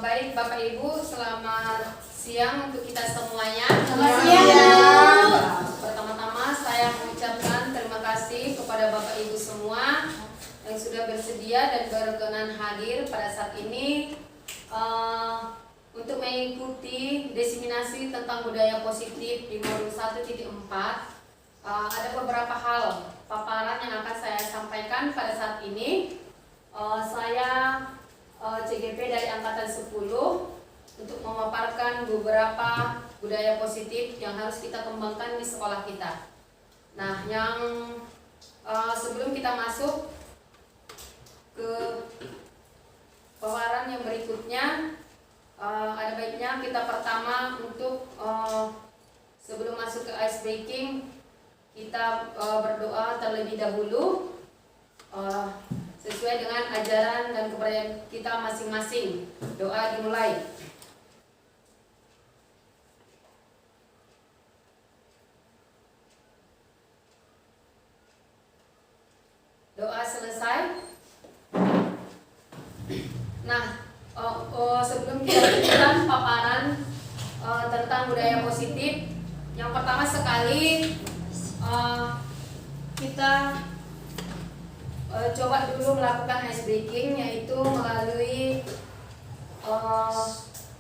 Baik Bapak Ibu, selamat siang untuk kita semuanya. Selamat siang. Pertama-tama saya mengucapkan terima kasih kepada Bapak Ibu semua yang sudah bersedia dan berkenan hadir pada saat ini untuk mengikuti diseminasi tentang budaya positif di modul 1.4. Ada beberapa hal paparan yang akan saya sampaikan pada saat ini. Saya CGP dari Angkatan 10 untuk memaparkan beberapa budaya positif yang harus kita kembangkan di sekolah kita. Nah, yang sebelum kita masuk ke paparan yang berikutnya, ada baiknya kita pertama untuk sebelum masuk ke ice breaking, kita berdoa terlebih dahulu sesuai dengan ajaran dan kepercayaan kita masing-masing. Doa dimulai. Doa selesai. Nah, sebelum kita lanjutkan paparan tentang budaya positif, yang pertama sekali kita coba dulu melakukan ice breaking, yaitu melalui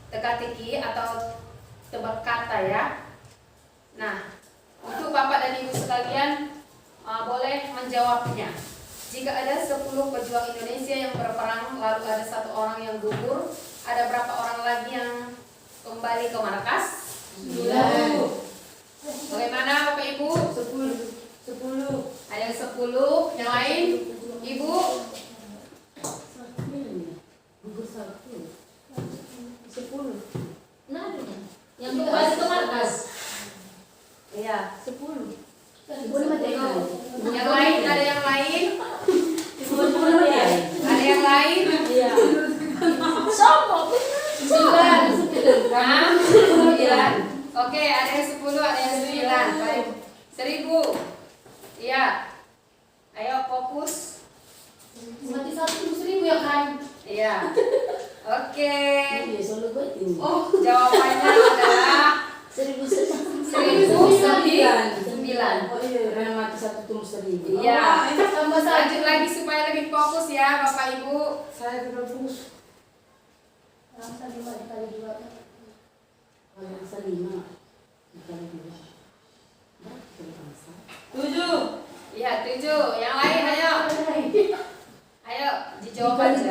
teka-teki atau tebak kata ya. Nah, untuk Bapak dan Ibu sekalian boleh menjawabnya. Jika ada 10 pejuang Indonesia yang berperang, lalu ada 1 orang yang gugur, ada berapa orang lagi yang kembali ke markas? 9. Bagaimana Bapak Ibu? 10. Ada yang 10, yang lain? Ibu? Gugur 1. 10. Nah, yang kembali ke markas. Iya. 10. Yang lain? Ada yang lain? 10 ya. Ada yang lain? Iya. Sombong. 9. 9. Oke, ada yang 10, ada yang 9. Baik. 1000. Iya. Ayo fokus. Mati 100.000 ya kan? Iya. Oke. Oh, Jawabannya adalah 1009. oh iya, karena mati 1 tumbuh 1000. Iya. Tambah Lanjut lagi supaya lebih fokus ya Bapak Ibu. Saya berfokus. Rasa 5 dikali 2. Kalau rasa 5 dikali 2. 7. Iya, 7. Yang lain ayo. Ayo dijawab aja.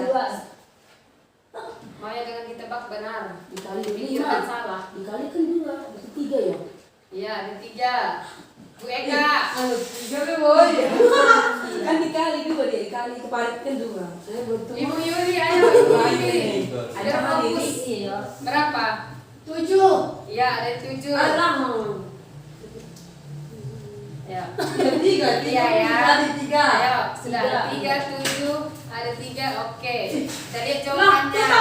Mau ya dengan ditebak benar. Dikali Pikiran 5. salah. Dikali kan 2, berarti 3 ya? Iya, ada 3. Bu Eka. 3 boy. Kan dikali 2 deh, kali kepala kan 2. Saya betul. Ibu Yuri, ayo Ibu Yuri. Ada fokus. Berapa? 7. Iya, ada 7. Alah. Ya. 3 Iya ya. Tadi 3. Ayo, sudah ada 3, 7, ada 3. Oke. Kita lihat jawabannya.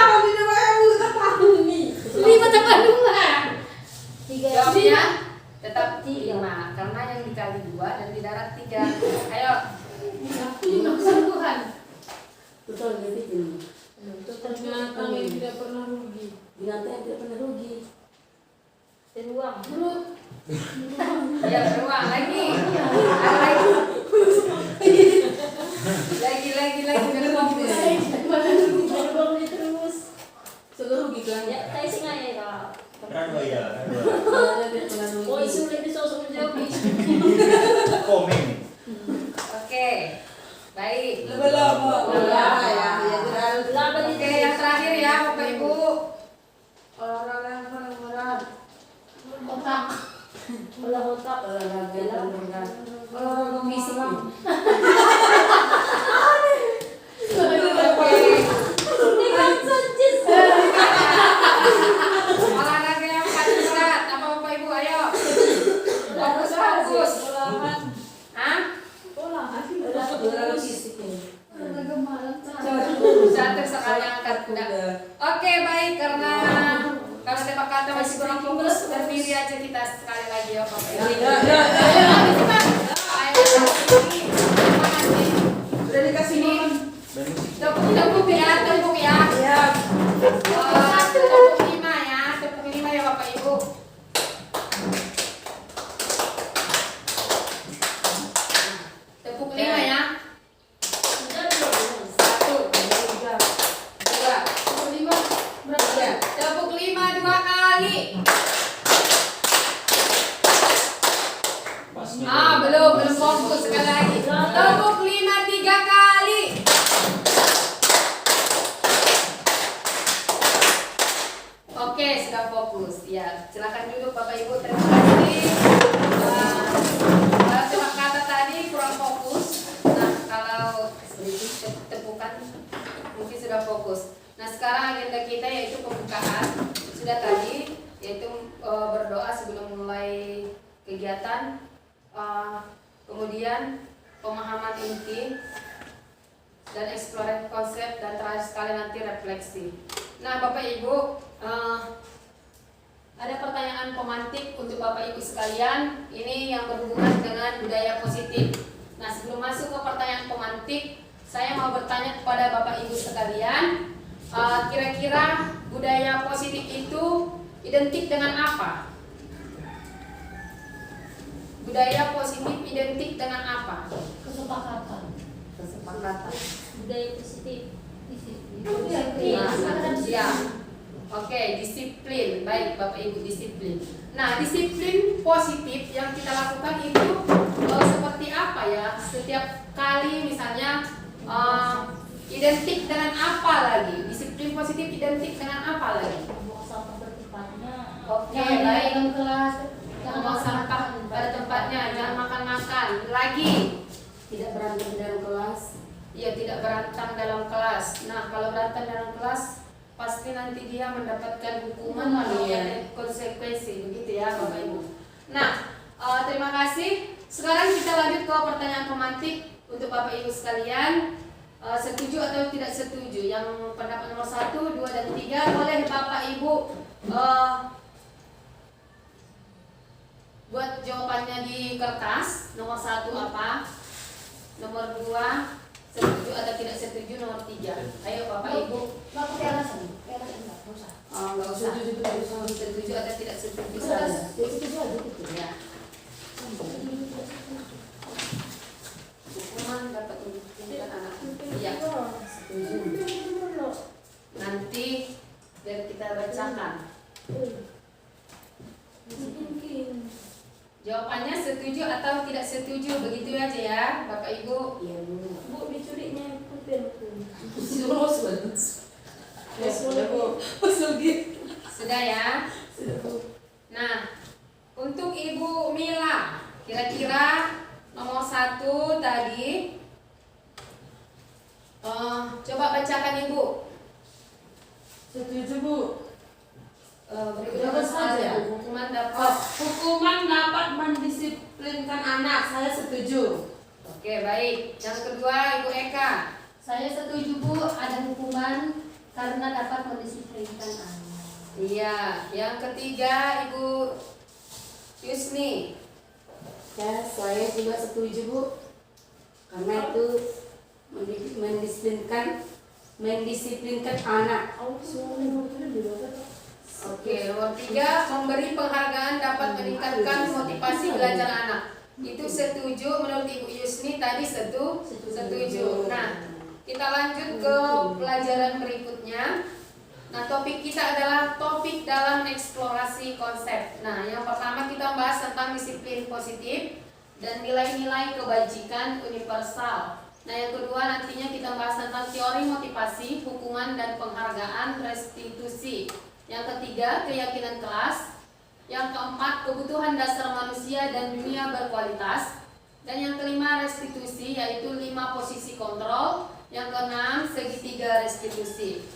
Lima tambah 2. 3. Jawabnya tetap 5 karena yang dikali 2 dan di darat 3. Ayo. Kesungguhan. Betul jadi ini. Binatang yang tidak pernah rugi. Binatang yang tidak pernah rugi. Beruang. Ya, beruang lagi. Ada lagi. Lagi biar fokus. Beruang terus. Sudah rugi kan? Ya, tayo singa ya. Rano ya, Oh, sulit itu sosok menjawab. Komeng. Oke. Baik. Lama-lama. Ya. Laban Oke, itu. yang terakhir ya Bapak Ibu. Olahraga yang paling berat. Otak. Olah otak, olahraga yang berat. Olahraga fisik. Olahraga yang paling berat. Apa Bapak Ibu? Ayo. Fokus. Hah? Olahraga fisik ini. Bisa terserah yang angkat kuda. Oke, baik, karena kalau sepak kata masih kurang fokus, berdiri aja kita sekali lagi ya Bapak Ibu. Ayo, terima kasih. Sudah dikasih Tepuk ya, tepuk ya. Ya. Belum fokus sekali lagi. Tepuk 5 3 kali. Oke, sudah fokus. Ya, silakan duduk Bapak Ibu. Terima kasih. Terima kata tadi kurang fokus. Nah, kalau tepukan mungkin sudah fokus. Nah, sekarang agenda kita yaitu pembukaan. Sudah tadi yaitu berdoa sebelum mulai kegiatan. Kemudian pemahaman inti dan eksplorasi konsep dan terakhir sekali nanti refleksi. Nah, Bapak Ibu, ada pertanyaan pemantik untuk Bapak Ibu sekalian. Ini yang berhubungan dengan budaya positif. Nah, sebelum masuk ke pertanyaan pemantik, saya mau bertanya kepada Bapak Ibu sekalian, kira-kira budaya positif itu identik dengan apa? Budaya positif identik dengan apa? Kesepakatan. Kesepakatan. Budaya positif. Disiplin. Ya. Oke, disiplin. Baik, Bapak Ibu, disiplin. Nah, disiplin positif yang kita lakukan itu seperti apa ya? Setiap kali misalnya identik dengan apa lagi? Disiplin positif identik dengan apa lagi? Buang sampah bertempatnya. Oke, baik. Dalam kelas. Buang sampah pada tempatnya, jangan makan-makan. Lagi, Tidak berantem dalam kelas. ya tidak berantem dalam kelas. Nah, kalau berantem dalam kelas pasti nanti dia mendapatkan hukuman atau konsekuensi, begitu ya Bapak Ibu. Nah, terima kasih. Sekarang kita lanjut ke pertanyaan pemantik untuk Bapak Ibu sekalian. Setuju atau tidak setuju? Yang pendapat nomor 1, 2, dan 3 boleh Bapak Ibu buat jawabannya di kertas. Nomor 1 apa? Nomor 2 setuju atau tidak setuju? Nomor 3. Ayo Bapak Ibu. Nggak pakai alasan. Nggak usah. Enggak usah. Setuju atau tidak setuju saja. Setuju aja gitu. Ya. Hukuman dapat menjadikan anak. Iya. Nanti biar kita bacakan. Jawabannya setuju atau tidak setuju, begitu aja ya Bapak Ibu. Iya, Bu. Bu, dicurinya pulpen. Sudah ya? Nah, untuk Ibu Mila, kira-kira nomor 1 tadi, coba bacakan Ibu. Setuju, Bu. Berikutnya saja. Hukuman dapat mendisiplinkan anak. Saya setuju. Oke, baik. Yang kedua, Ibu Eka. Saya setuju Bu, ada hukuman karena dapat mendisiplinkan anak. Iya. Yang ketiga, Ibu Yusni. Ya, saya juga setuju, Bu. Karena itu mendisiplinkan anak. Oke, nomor 3, memberi penghargaan dapat meningkatkan motivasi belajar anak. Itu setuju menurut Ibu Yusni tadi setuju. Nah, kita lanjut ke pelajaran berikutnya. Nah, topik kita adalah topik dalam eksplorasi konsep. Nah, yang pertama kita bahas tentang disiplin positif dan nilai-nilai kebajikan universal. Nah, yang kedua nantinya kita bahas tentang teori motivasi, hukuman dan penghargaan, restitusi. Yang ketiga, keyakinan kelas. Yang keempat, kebutuhan dasar manusia dan dunia berkualitas. Dan yang kelima, restitusi, yaitu 5 posisi kontrol. Yang keenam, segitiga restitusi.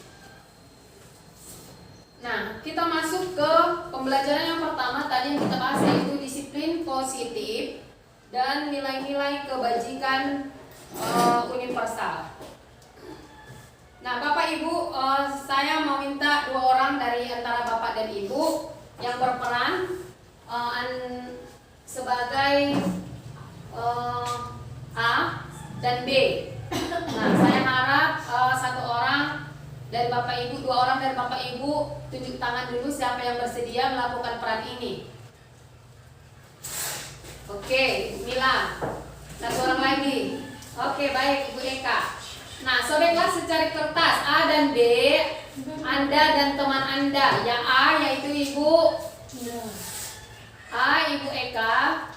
Nah, kita masuk ke pembelajaran yang pertama tadi yang kita bahas, yaitu disiplin positif dan nilai-nilai kebajikan universal. Nah, Bapak Ibu, saya mau minta 2 orang dari antara Bapak dan Ibu yang berperan sebagai A dan B. Nah, saya harap 1 orang dari Bapak Ibu, 2 orang dari Bapak Ibu tunjuk tangan dulu siapa yang bersedia melakukan peran ini. Oke, Mila. 1 orang lagi. Oke, baik, Ibu Eka. Nah, sobeklah secari kertas A dan B, Anda dan teman Anda. Yang A yaitu Ibu Ibu Eka.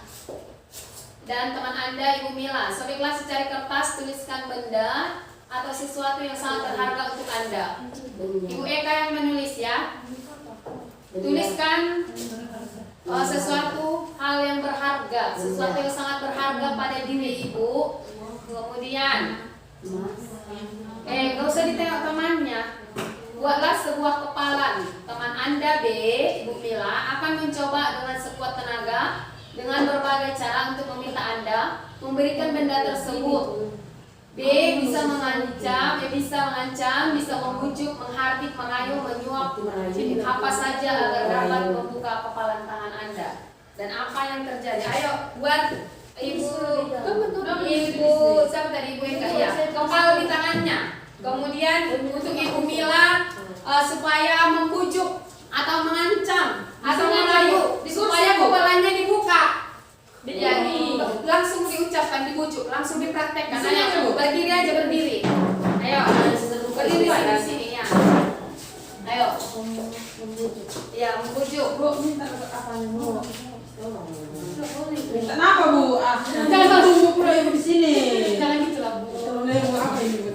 dan teman Anda Ibu Mila. Sobat kelas secari kertas tuliskan benda atau sesuatu yang sangat berharga untuk Anda. Ibu Eka yang menulis ya. Tuliskan sesuatu hal yang berharga, sesuatu yang sangat berharga pada diri Ibu. Kemudian gak usah ditengok temannya. Buatlah sebuah kepalan. Teman Anda B, Ibu Mila, akan mencoba dengan sekuat tenaga dengan berbagai cara untuk meminta Anda memberikan benda tersebut. B bisa mengancam, bisa membujuk, menghardik, merayu, menyuap, apa saja agar dapat membuka kepalan tangan Anda. Dan apa yang terjadi? Ayo buat Ibu siapa tadi, Ibu Eka ya, kepal di tangannya. Kemudian untuk Ibu Mila supaya membujuk atau mengancam atau merayu supaya kepalanya dibuka. Jadi langsung diucapkan, dibujuk, langsung dipraktekkan. Ayo berdiri aja, berdiri. Ayo berdiri di sini ya. Ayo ya, membujuk. Kenapa Bu? Jangan Bu, pura Ibu di sini. Jangan gitu lah Bu. Apa ini Bu?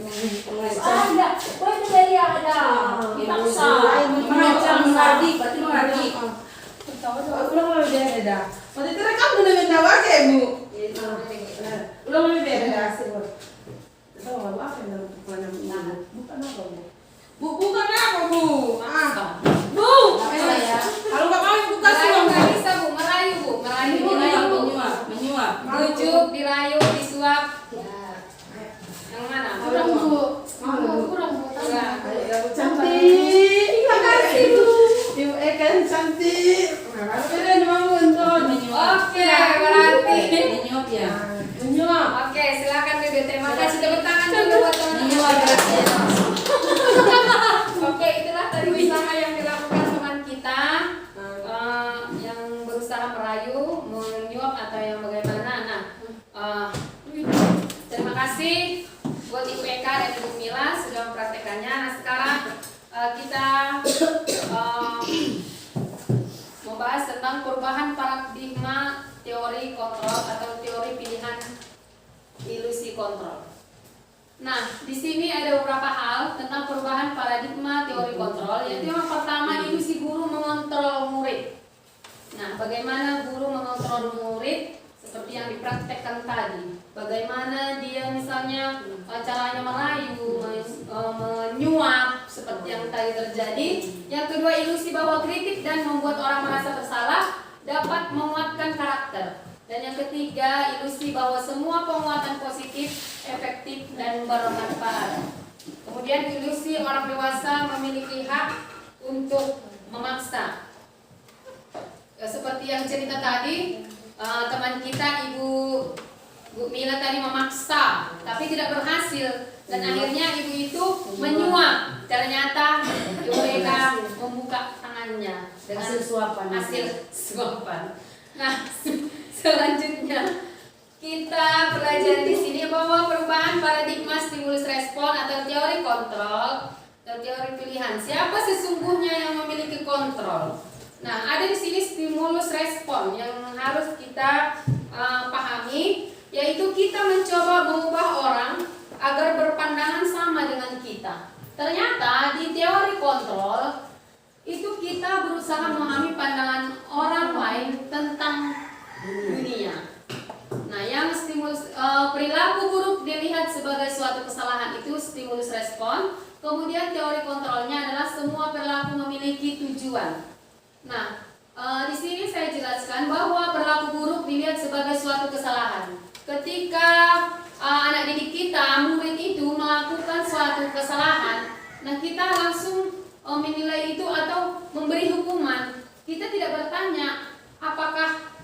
Ada, boleh dari ada. Dipaksa. Mengancam, menghardik, berarti menghardik. Ulang mau beda. Berarti terekam dulu beda wae Bu. Ulang mau beda sih Bu. Tahu apa yang bukan apa Bu? Bu bukan apa Bu? Bu. Kalau nggak mau Ibu kasih Merayu dong. nggak bisa Bu, merayu Bu, merayu. Menyuap. Bujuk, dirayu, disuap. Yang mana? Kurang Bu. Kurang Bu. Cantik. Terima kasih Bu. Ibu Eka yang cantik. Kalau beda cuma untuk menyuap. Oke, berarti. Menyuap ya. Menyuap. Oke, silakan Bebe. Terima kasih, tepuk tangan dulu buat Menyuap teman-teman. berarti. Oke, itulah tadi usaha yang dilakukan teman kita yang berusaha merayu, menyuap atau yang bagaimana. Nah, terima kasih buat Ibu Eka dan Ibu Mila sudah mempraktekannya. Nah, sekarang kita membahas tentang perubahan paradigma teori kontrol atau teori pilihan ilusi kontrol. Nah, di sini ada beberapa hal tentang perubahan paradigma teori kontrol. Yaitu yang pertama, ilusi guru mengontrol murid. Nah, bagaimana guru mengontrol murid seperti yang dipraktekkan tadi. Bagaimana dia misalnya caranya merayu, menyuap seperti yang tadi terjadi. Yang kedua, ilusi bahwa kritik dan membuat orang merasa bersalah dapat menguatkan karakter. Dan yang ketiga, ilusi bahwa semua penguatan positif, efektif, dan bermanfaat. Kemudian ilusi orang dewasa memiliki hak untuk memaksa. Seperti yang cerita tadi, teman kita Ibu Mila tadi memaksa, tapi tidak berhasil. Dan akhirnya ibu itu menyuap. Ternyata Ibu Eka membuka tangannya dengan hasil suapan. Nah, selanjutnya kita belajar di sini bahwa perubahan paradigma stimulus respon atau teori kontrol dan teori pilihan. Siapa sesungguhnya yang memiliki kontrol? Nah, ada di sini stimulus respon yang harus kita pahami, yaitu kita mencoba mengubah orang agar berpandangan sama dengan kita. Ternyata di teori kontrol itu kita berusaha memahami pandangan orang lain tentang dunia. Nah, yang stimulus perilaku buruk dilihat sebagai suatu kesalahan itu stimulus respon. Kemudian teori kontrolnya adalah semua perilaku memiliki tujuan. Nah, di sini saya jelaskan bahwa perilaku buruk dilihat sebagai suatu kesalahan. Ketika anak didik kita, murid itu melakukan suatu kesalahan, nah kita langsung menilai itu atau memberi hukuman. Kita tidak bertanya apakah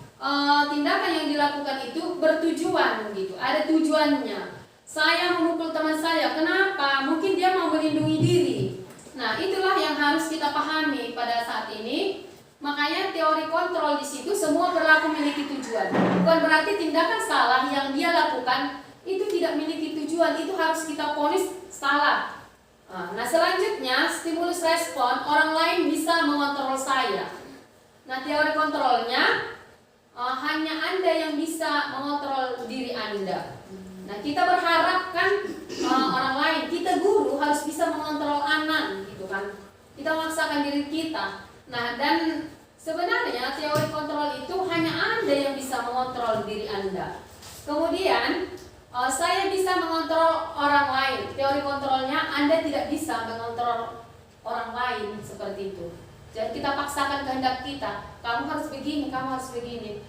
tindakan yang dilakukan itu bertujuan gitu, ada tujuannya. Saya memukul teman saya, kenapa? Mungkin dia mau melindungi diri. Nah, itulah yang harus kita pahami pada saat ini. Makanya teori kontrol di situ semua perilaku memiliki tujuan. Bukan berarti tindakan salah yang dia lakukan itu tidak memiliki tujuan, itu harus kita vonis salah. Nah, selanjutnya stimulus respon, orang lain bisa mengontrol saya. Nah, teori kontrolnya hanya Anda yang bisa mengontrol diri Anda. Nah, kita berharap kan orang lain, kita guru harus bisa mengontrol anak, gitu kan? Kita memaksakan diri kita. Nah, dan sebenarnya teori kontrol itu hanya Anda yang bisa mengontrol diri Anda. Kemudian saya bisa mengontrol orang lain. Teori kontrolnya Anda tidak bisa mengontrol orang lain seperti itu. Jadi kita paksakan kehendak kita. Kamu harus begini, kamu harus begini.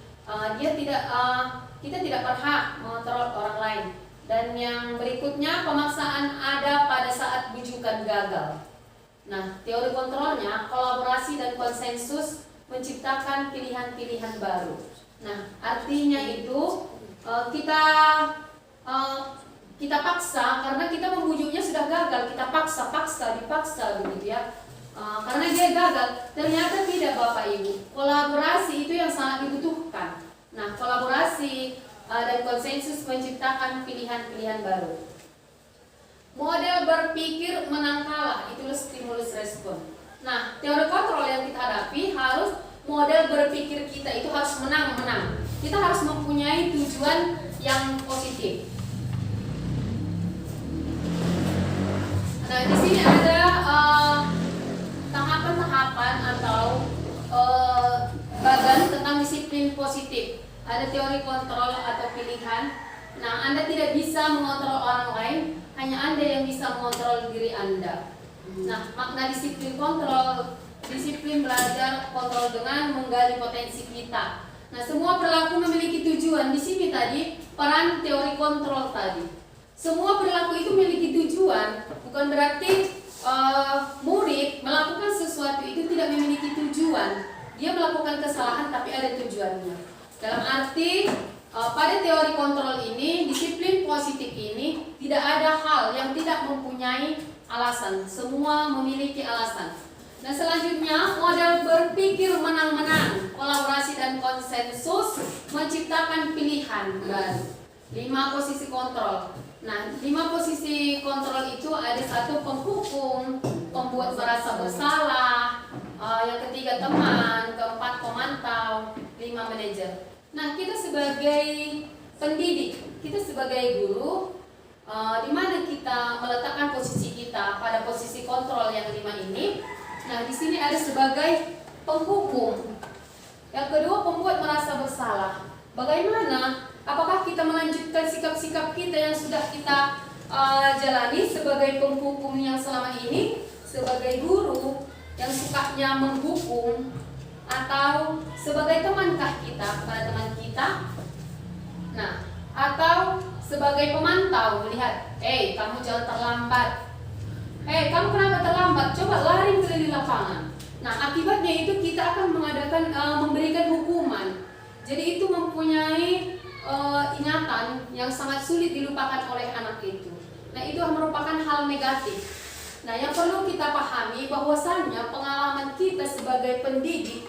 Kita tidak berhak mengontrol orang lain. Dan yang berikutnya, pemaksaan ada pada saat bujukan gagal. Nah, teori kontrolnya kolaborasi dan konsensus menciptakan pilihan-pilihan baru. Nah, artinya itu kita paksa karena kita membujuknya sudah gagal. Kita dipaksa begitu ya. Karena dia gagal, ternyata tidak Bapak Ibu. Kolaborasi itu yang sangat dibutuhkan. Nah, kolaborasi dan konsensus menciptakan pilihan-pilihan baru. Model berpikir menang kalah, itulah stimulus respon. Nah, teori kontrol yang kita hadapi harus model berpikir kita itu harus menang-menang. Kita harus mempunyai tujuan yang positif. Nah, di sini ada tahapan-tahapan atau bagian tentang disiplin positif. Ada teori kontrol atau pilihan. Nah, Anda tidak bisa mengontrol orang lain, hanya Anda yang bisa mengontrol diri Anda. Nah, makna disiplin kontrol, disiplin belajar kontrol dengan menggali potensi kita. Nah, semua perilaku memiliki tujuan. Di sini tadi peran teori kontrol tadi. Semua perilaku itu memiliki tujuan, bukan berarti murid melakukan sesuatu itu tidak memiliki tujuan. Dia melakukan kesalahan tapi ada tujuannya. Dalam arti pada teori kontrol ini, disiplin positif ini tidak ada hal yang tidak mempunyai alasan. Semua memiliki alasan. Nah, selanjutnya model berpikir menang-menang, kolaborasi dan konsensus menciptakan pilihan baru. 5 posisi kontrol. Nah, 5 posisi kontrol itu ada 1 penghukum, pembuat merasa bersalah, yang ketiga teman, keempat pemantau, 5 manajer. Nah, kita sebagai pendidik, kita sebagai guru, di mana kita meletakkan posisi kita pada posisi kontrol yang 5 ini. Nah, di sini ada sebagai penghukum. Yang kedua, pembuat merasa bersalah. Bagaimana? Apakah kita melanjutkan sikap-sikap kita yang sudah kita jalani sebagai penghukum yang selama ini, sebagai guru yang sukanya menghukum, atau sebagai temankah kita kepada teman kita? Nah, atau sebagai pemantau melihat, kamu jangan terlambat. Kamu kenapa terlambat? Coba lari keliling lapangan. Nah, akibatnya itu kita akan memberikan hukuman. Jadi itu mempunyai ingatan yang sangat sulit dilupakan oleh anak itu. Nah, itu merupakan hal negatif. Nah, yang perlu kita pahami bahwasannya pengalaman kita sebagai pendidik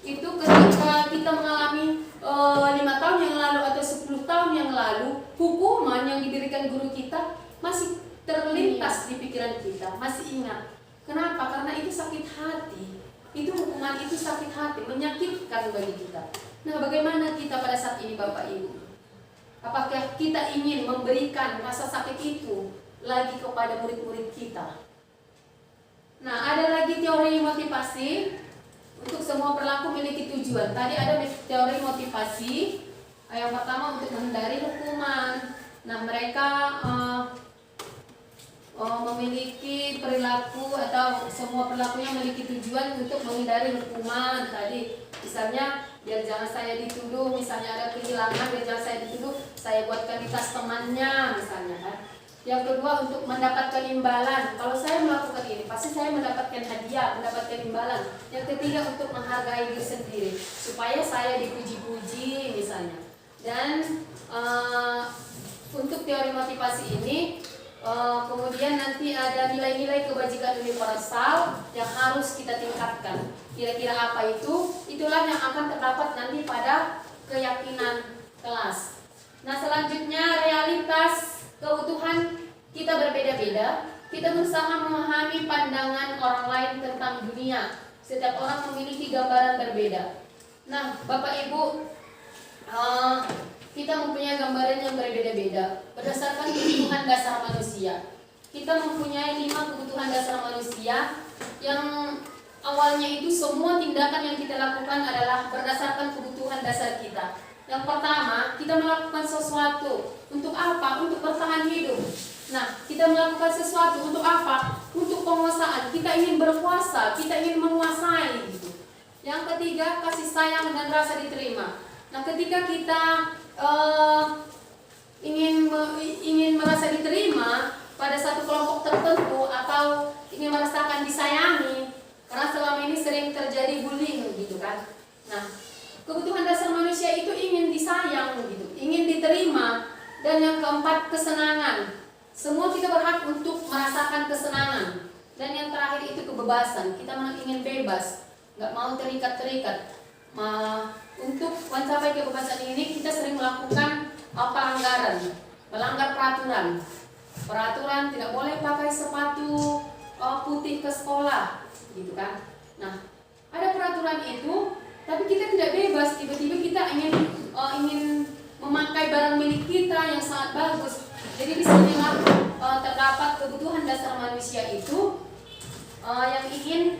itu ketika kita mengalami 5 tahun yang lalu atau 10 tahun yang lalu, hukuman yang diberikan guru kita masih terlintas di pikiran kita, masih ingat. Kenapa? Karena itu sakit hati. Itu hukuman itu sakit hati, menyakitkan bagi kita. Nah, bagaimana kita pada saat ini Bapak Ibu? Apakah kita ingin memberikan rasa sakit itu lagi kepada murid-murid kita? Nah, ada lagi teori motivasi. Untuk semua perilaku memiliki tujuan. Tadi ada teori motivasi. Yang pertama untuk menghindari hukuman. Nah, mereka memiliki perilaku atau semua perilakunya memiliki tujuan untuk menghindari hukuman. Tadi misalnya biar jangan saya dituduh, misalnya ada kehilangan, biar jangan saya dituduh, saya buatkan di tas temannya misalnya kan. Yang kedua untuk mendapatkan imbalan. Kalau saya melakukan ini, pasti saya mendapatkan hadiah, mendapatkan imbalan. Yang ketiga untuk menghargai diri sendiri, supaya saya dipuji-puji misalnya. Dan untuk teori motivasi ini, kemudian nanti ada nilai-nilai kebajikan universal yang harus kita tingkatkan. Kira-kira apa itu? Itulah yang akan terdapat nanti pada keyakinan kelas. Nah, selanjutnya realitas kebutuhan kita berbeda-beda. Kita berusaha memahami pandangan orang lain tentang dunia. Setiap orang memiliki gambaran berbeda. Nah, Bapak Ibu, kita mempunyai gambaran yang berbeda-beda berdasarkan kebutuhan dasar manusia. Kita mempunyai 5 kebutuhan dasar manusia yang awalnya itu semua tindakan yang kita lakukan adalah berdasarkan kebutuhan dasar kita. Yang pertama, kita melakukan sesuatu untuk apa? Untuk bertahan hidup. Nah, kita melakukan sesuatu untuk apa? Untuk penguasaan. Kita ingin berkuasa, kita ingin menguasai gitu. Yang ketiga, kasih sayang dan rasa diterima. Nah, ketika kita ingin merasa diterima pada satu kelompok tertentu atau ingin merasakan disayangi, karena selama ini sering terjadi bullying gitu kan. Nah, kebutuhan dasar manusia itu ingin disayang gitu, ingin diterima. Dan yang keempat, kesenangan. Semua kita berhak untuk merasakan kesenangan. Dan yang terakhir itu kebebasan. Kita ingin bebas, nggak mau terikat-terikat. Untuk mencapai kebebasan ini kita sering melakukan pelanggaran, melanggar peraturan. Peraturan tidak boleh pakai sepatu putih ke sekolah, gitu kan? Nah, ada peraturan itu, tapi kita tidak bebas. Tiba-tiba kita ingin memakai barang milik kita yang sangat bagus. Jadi di sinilah terdapat kebutuhan dasar manusia itu yang ingin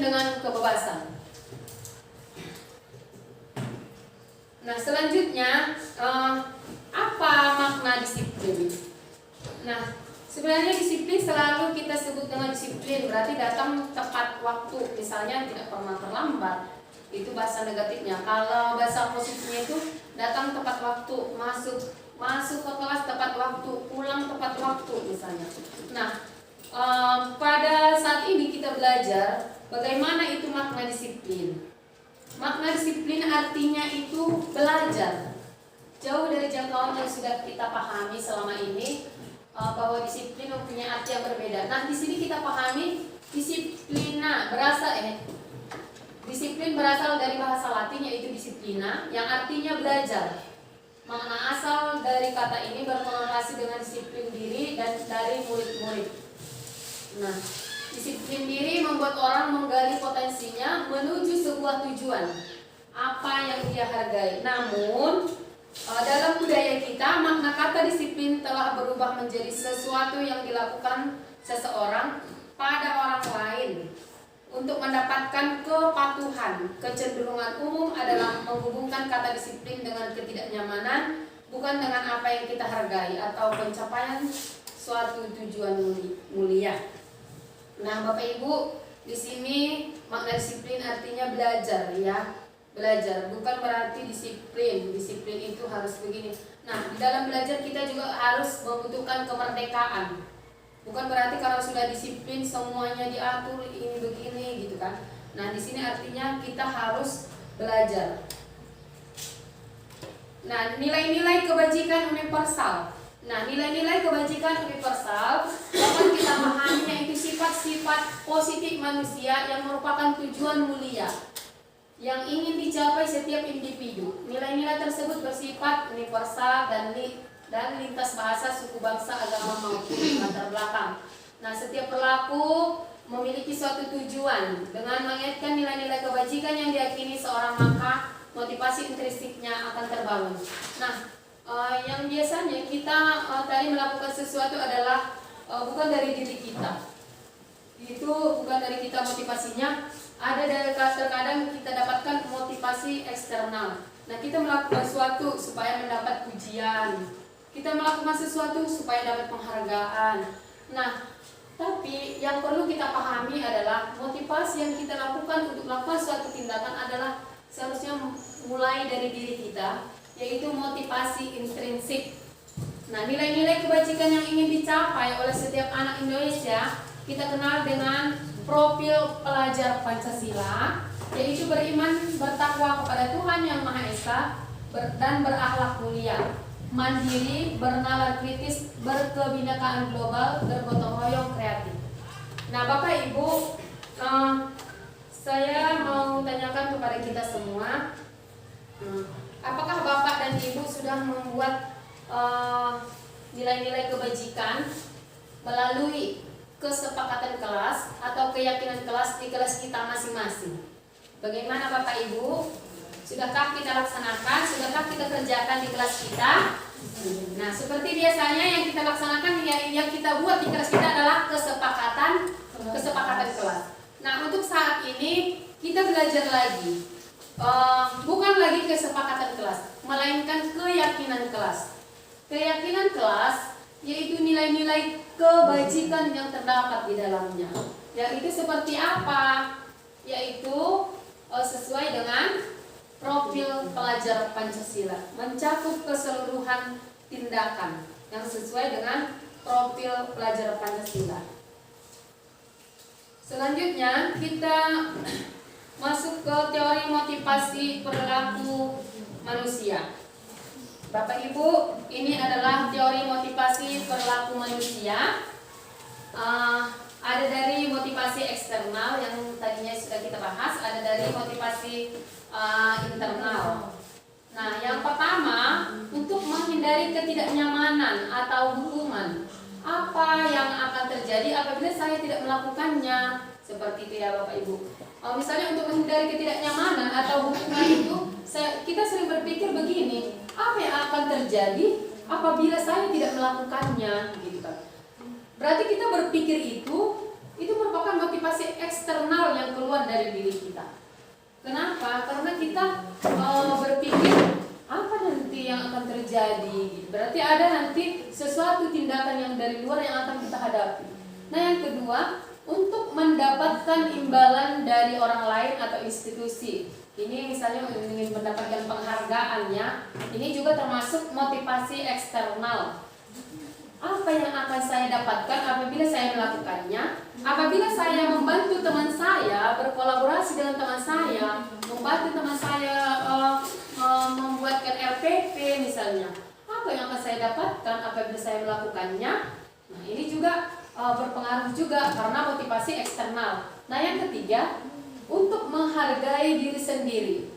dengan kebebasan. Nah, selanjutnya apa makna disiplin? Nah, sebenarnya disiplin selalu kita sebut dengan disiplin berarti datang tepat waktu, misalnya tidak pernah terlambat. Itu bahasa negatifnya. Kalau bahasa positifnya itu datang tepat waktu, masuk ke kelas tepat waktu, pulang tepat waktu misalnya. Nah, pada saat ini kita belajar bagaimana itu makna disiplin. Makna disiplin artinya itu belajar. Jauh dari jangkauan yang sudah kita pahami selama ini, bahwa disiplin mempunyai arti yang berbeda. Nah, di sini kita pahami disiplin berasal dari bahasa Latin yaitu disiplina yang artinya belajar. Makna asal dari kata ini berkonotasi dengan disiplin diri dan dari murid-murid. Nah, disiplin diri membuat orang menggali potensinya menuju sebuah tujuan, apa yang dia hargai. Namun, dalam budaya kita, makna kata disiplin telah berubah menjadi sesuatu yang dilakukan seseorang pada orang lain untuk mendapatkan kepatuhan. Kecenderungan umum adalah menghubungkan kata disiplin dengan ketidaknyamanan, bukan dengan apa yang kita hargai atau pencapaian suatu tujuan mulia. Nah, Bapak Ibu, di sini makna disiplin artinya belajar, ya. Belajar bukan berarti disiplin. Disiplin itu harus begini. Nah, di dalam belajar kita juga harus membutuhkan kemerdekaan. Bukan berarti kalau sudah disiplin semuanya diatur ini begini gitu kan. Nah, di sini artinya kita harus belajar. Nah, nilai-nilai kebajikan universal. Nah, nilai-nilai kebajikan universal dapat kita pahami yaitu sifat-sifat positif manusia yang merupakan tujuan mulia yang ingin dicapai setiap individu. Nilai-nilai tersebut bersifat universal dan lintas bahasa, suku, bangsa, agama maupun latar belakang. Nah, setiap pelaku memiliki suatu tujuan. Dengan mengaitkan nilai-nilai kebajikan yang diyakini seorang, maka motivasi intrinsiknya akan terbangun. Nah, yang biasanya kita tadi melakukan sesuatu adalah bukan dari diri kita. Itu bukan dari kita motivasinya. Ada dari terkadang kita dapatkan motivasi eksternal. Nah, kita melakukan sesuatu supaya mendapat pujian. Kita melakukan sesuatu supaya dapat penghargaan. Nah, tapi yang perlu kita pahami adalah motivasi yang kita lakukan untuk melakukan suatu tindakan adalah seharusnya mulai dari diri kita, yaitu motivasi intrinsik. Nah, nilai-nilai kebajikan yang ingin dicapai oleh setiap anak Indonesia kita kenal dengan profil pelajar Pancasila, yaitu beriman, bertakwa kepada Tuhan Yang Maha Esa, dan berakhlak mulia, mandiri, bernalar kritis, berkebinekaan global, bergotong royong kreatif. Nah, Bapak Ibu, saya mau tanyakan kepada kita semua, apakah Bapak dan Ibu sudah membuat nilai-nilai kebajikan melalui kesepakatan kelas atau keyakinan kelas di kelas kita masing-masing? Bagaimana Bapak Ibu? Sudahkah kita laksanakan? Sudahkah kita kerjakan di kelas kita? Nah, seperti biasanya yang kita laksanakan, yang kita buat di kelas kita adalah kesepakatan kelas. Nah, untuk saat ini kita belajar lagi, bukan lagi kesepakatan kelas, melainkan keyakinan kelas. Keyakinan kelas yaitu nilai-nilai kebajikan yang terdapat di dalamnya. Yang itu seperti apa? Yaitu sesuai dengan profil pelajar Pancasila, mencakup keseluruhan tindakan yang sesuai dengan profil pelajar Pancasila. Selanjutnya kita masuk ke teori motivasi perilaku manusia. Bapak Ibu, ini adalah teori motivasi perilaku manusia. Ada dari motivasi eksternal yang tadinya sudah kita bahas, ada dari motivasi internal. Nah, yang pertama, untuk menghindari ketidaknyamanan atau hukuman. Apa yang akan terjadi apabila saya tidak melakukannya? Seperti itu ya Bapak Ibu. Misalnya untuk menghindari ketidaknyamanan atau hukuman itu, kita sering berpikir begini, apa yang akan terjadi apabila saya tidak melakukannya? Gitu kan. Berarti kita berpikir itu merupakan motivasi eksternal yang keluar dari diri kita. Kenapa? Karena kita berpikir apa nanti yang akan terjadi. Berarti ada nanti sesuatu tindakan yang dari luar yang akan kita hadapi. Nah, yang kedua, untuk mendapatkan imbalan dari orang lain atau institusi. Ini misalnya ingin mendapatkan penghargaannya, ini juga termasuk motivasi eksternal. Apa yang akan saya dapatkan apabila saya melakukannya? Apabila saya membantu teman saya, berkolaborasi dengan teman saya, membantu teman saya membuatkan RPP misalnya, apa yang akan saya dapatkan apabila saya melakukannya? Nah, ini juga berpengaruh juga karena motivasi eksternal. Nah, yang ketiga, untuk menghargai diri sendiri.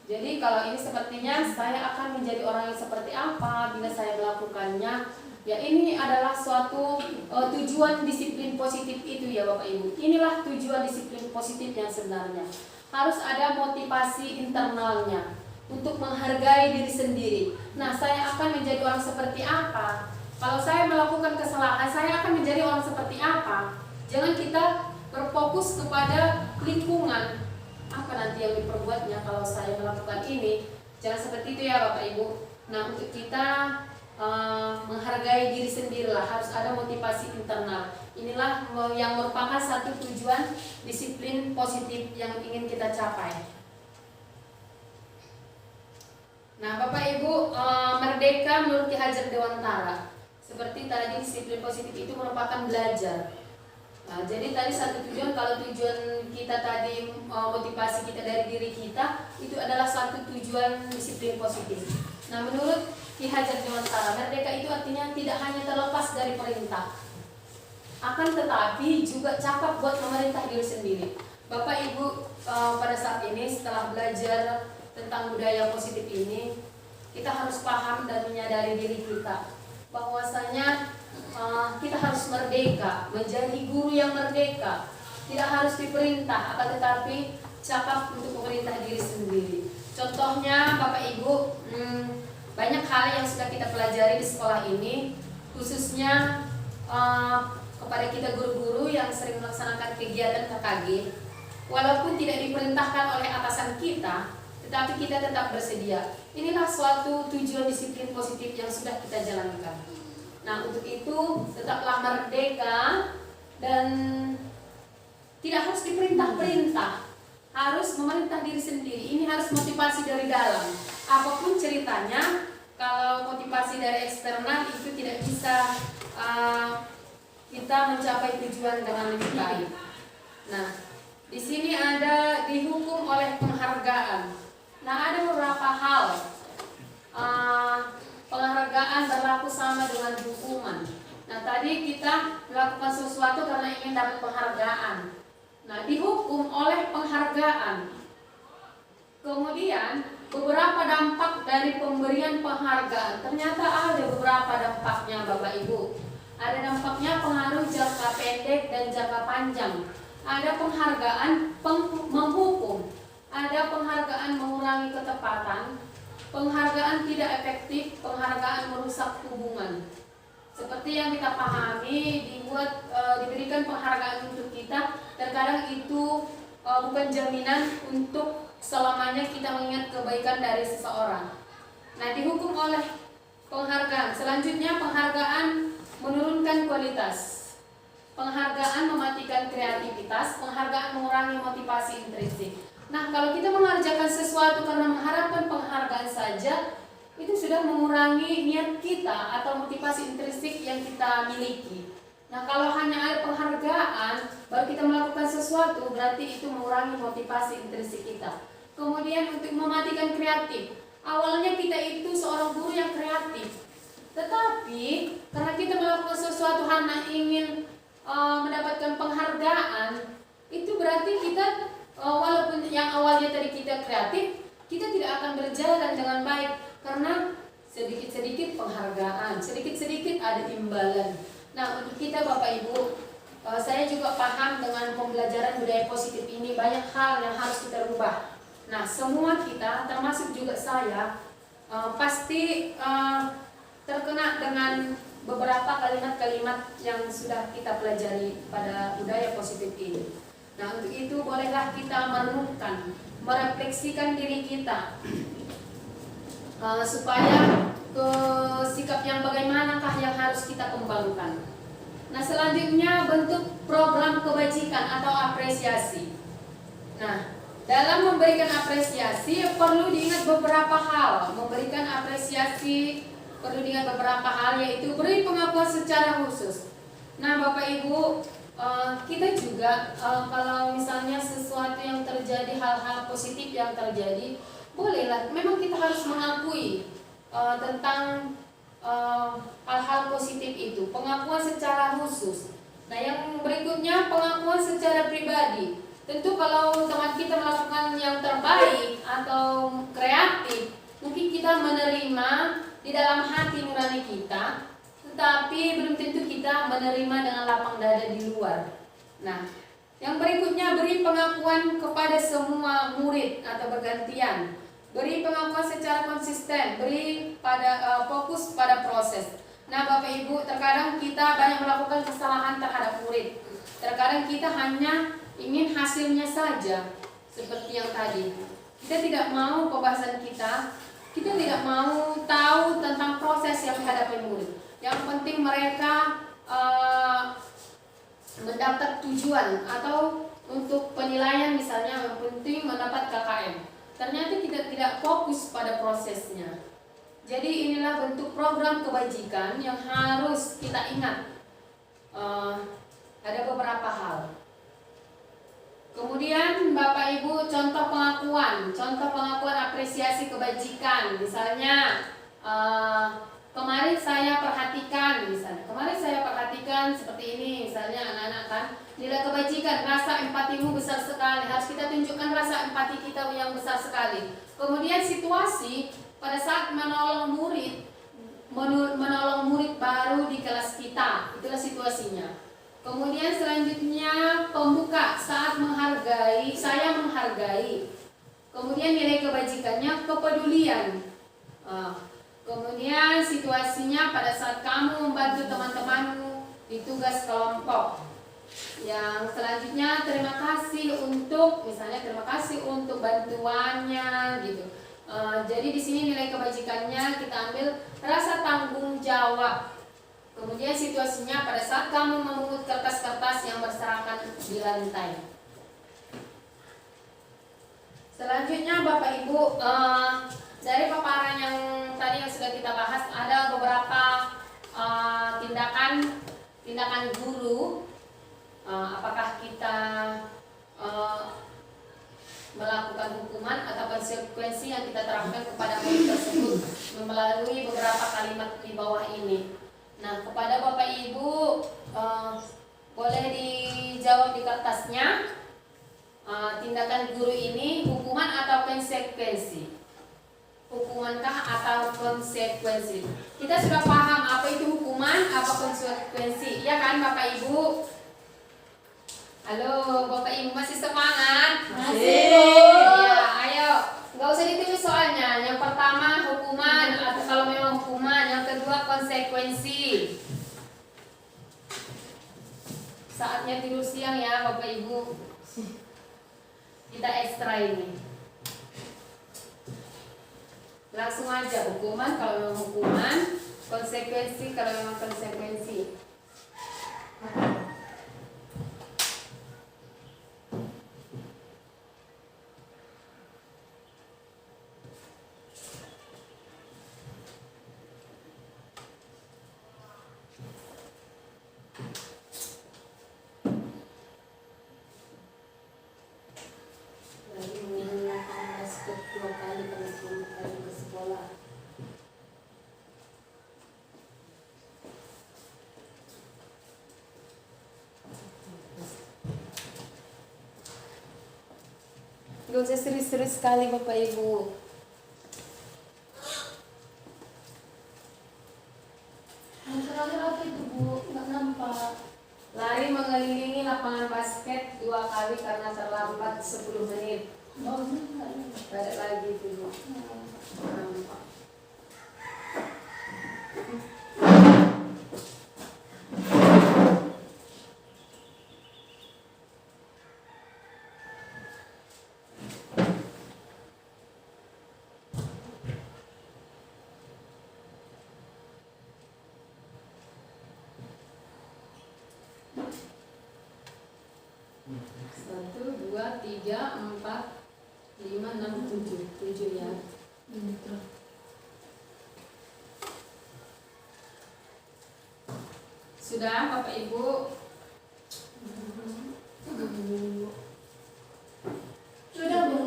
Jadi kalau ini sepertinya saya akan menjadi orang yang seperti apa bila saya melakukannya. Ya, ini adalah suatu tujuan disiplin positif itu ya Bapak Ibu. Inilah tujuan disiplin positif yang sebenarnya. Harus ada motivasi internalnya untuk menghargai diri sendiri. Nah, saya akan menjadi orang seperti apa? Kalau saya melakukan kesalahan, saya akan menjadi orang seperti apa? Jangan kita berfokus kepada lingkungan. Apa nanti yang diperbuatnya kalau saya melakukan ini? Jangan seperti itu ya Bapak Ibu. Nah, untuk kita menghargai diri sendirilah, harus ada motivasi internal. Inilah yang merupakan satu tujuan disiplin positif yang ingin kita capai. Nah, Bapak Ibu, merdeka menurut Ki Hajar Dewantara. Seperti tadi, disiplin positif itu merupakan belajar. Nah, jadi tadi satu tujuan, kalau tujuan kita tadi motivasi kita dari diri kita, itu adalah satu tujuan disiplin positif. Nah, menurut Ki Hajar Dewantara, merdeka itu artinya tidak hanya terlepas dari perintah, akan tetapi juga cakap buat memerintah diri sendiri. Bapak Ibu, pada saat ini setelah belajar tentang budaya positif ini, kita harus paham dan menyadari diri kita bahwasanya kita harus merdeka, menjadi guru yang merdeka, tidak harus diperintah, akan tetapi cakap untuk memerintah diri sendiri. Contohnya Bapak Ibu, banyak hal yang sudah kita pelajari di sekolah ini, khususnya kepada kita guru-guru yang sering melaksanakan kegiatan KKG, walaupun tidak diperintahkan oleh atasan kita, tetapi kita tetap bersedia. Inilah suatu tujuan disiplin positif yang sudah kita jalankan. Nah, untuk itu tetaplah merdeka dan tidak harus diperintah-perintah, harus memerintah diri sendiri. Ini harus motivasi dari dalam. Apapun ceritanya, kalau motivasi dari eksternal itu tidak bisa kita mencapai tujuan dengan lebih baik. Nah, di sini ada dihukum oleh penghargaan. Nah, ada beberapa hal. Penghargaan berlaku sama dengan hukuman. Nah, tadi kita melakukan sesuatu karena ingin dapat penghargaan. Nah, dihukum oleh penghargaan. Kemudian beberapa dampak dari pemberian penghargaan. Ternyata ada beberapa dampaknya Bapak Ibu. Ada dampaknya pengaruh jangka pendek dan jangka panjang. Ada penghargaan menghukum. ada penghargaan mengurangi ketepatan, penghargaan tidak efektif, penghargaan merusak hubungan. Seperti yang kita pahami, diberikan penghargaan untuk kita, terkadang itu bukan jaminan untuk selamanya kita mengingat kebaikan dari seseorang. Nah, dihukum oleh penghargaan. Selanjutnya, penghargaan menurunkan kualitas. Penghargaan mematikan kreativitas, penghargaan mengurangi motivasi intrinsik. Nah, kalau kita mengerjakan sesuatu karena mengharapkan penghargaan saja, itu sudah mengurangi niat kita atau motivasi intrinsik yang kita miliki. Nah, kalau hanya ada penghargaan, baru kita melakukan sesuatu, berarti itu mengurangi motivasi intrinsik kita. Kemudian untuk mematikan kreatif, awalnya kita itu seorang guru yang kreatif, tetapi karena kita melakukan sesuatu hanya ingin mendapatkan penghargaan, itu berarti kita walaupun yang awalnya tadi kita kreatif, kita tidak akan berjalan dengan baik karena sedikit-sedikit penghargaan, sedikit-sedikit ada imbalan. Nah, untuk kita Bapak Ibu, saya juga paham dengan pembelajaran budaya positif ini banyak hal yang harus kita rubah. Nah, semua kita, termasuk juga saya, pasti terkena dengan beberapa kalimat-kalimat yang sudah kita pelajari pada budaya positif ini. Nah, untuk itu bolehlah kita merenungkan, merefleksikan diri kita supaya ke sikap yang bagaimanakah yang harus kita kembangkan. Nah, selanjutnya bentuk program kebajikan atau apresiasi. Nah, dalam memberikan apresiasi perlu diingat beberapa hal. Memberikan apresiasi perlu diingat beberapa hal, yaitu beri pengakuan secara khusus. Nah, Bapak Ibu, kita juga kalau misalnya sesuatu yang terjadi, hal-hal positif yang terjadi, bolehlah, memang kita harus mengakui tentang hal-hal positif itu, pengakuan secara khusus. Nah, yang berikutnya pengakuan secara pribadi. Tentu kalau teman kita melakukan yang terbaik atau kreatif, mungkin kita menerima di dalam hati nurani kita, tetapi belum tentu kita menerima dengan lapang dada di luar. Nah, yang berikutnya beri pengakuan kepada semua murid atau bergantian. Beri pengakuan secara konsisten, beri pada fokus pada proses. Nah, Bapak Ibu, terkadang kita banyak melakukan kesalahan terhadap murid. Terkadang kita hanya ingin hasilnya saja, seperti yang tadi. Kita tidak mau pembahasan kita tidak mau tahu tentang proses yang dihadapi murid. Yang penting mereka mendapat tujuan atau untuk penilaian misalnya, yang penting mendapat KKM. Ternyata kita tidak fokus pada prosesnya. Jadi inilah bentuk program kebajikan yang harus kita ingat. Ada beberapa hal. Kemudian Bapak Ibu, contoh pengakuan apresiasi kebajikan. Misalnya kemarin saya perhatikan seperti ini, misalnya anak-anak kan, nilai kebajikan, rasa empatimu besar sekali, harus kita tunjukkan rasa empati kita yang besar sekali. Kemudian situasi pada saat menolong murid baru di kelas kita, itulah situasinya. Kemudian selanjutnya pembuka saat saya menghargai. Kemudian nilai kebajikannya kepedulian. Kemudian situasinya pada saat kamu membantu teman-temanmu di tugas kelompok. Yang selanjutnya terima kasih untuk bantuannya gitu. Jadi di sini nilai kebajikannya kita ambil rasa tanggung jawab. Kemudian situasinya pada saat kamu memungut kertas-kertas yang berserakan di lantai. Selanjutnya Bapak Ibu, dari paparan yang tadi yang sudah kita bahas, ada beberapa tindakan guru. Apakah kita melakukan hukuman atau konsekuensi yang kita terapkan kepada murid tersebut melalui beberapa kalimat di bawah ini. Nah, kepada Bapak Ibu boleh dijawab di kertasnya. Tindakan guru ini hukuman atau konsekuensi? Hukumankah atau konsekuensi? Kita sudah paham apa itu hukuman, apa konsekuensi, ya kan Bapak Ibu? Halo Bapak Ibu, masih semangat? Masih. Ya. usah ditulis soalnya. Yang pertama hukuman atau kalau memang hukuman, yang kedua konsekuensi. Saatnya tidur siang ya Bapak Ibu. Kita ekstra ini. Langsung aja hukuman kalau memang hukuman, konsekuensi kalau memang konsekuensi. Lagi menggunakan basket 2 kali karena selamat kali ke sekolah. Gak usah serius-serius sekali Bapak Ibu. Yang terakhir apa itu Bu? Nggak nampak. Lari mengelilingi lapangan basket 2 kali karena terlambat 10 menit. Oh, ini nggak nampak. Balik lagi itu Bu. Nampak. Satu, dua, tiga, empat, lima, enam, tujuh. 7 ya. Sudah Bapak Ibu? Sudah belum?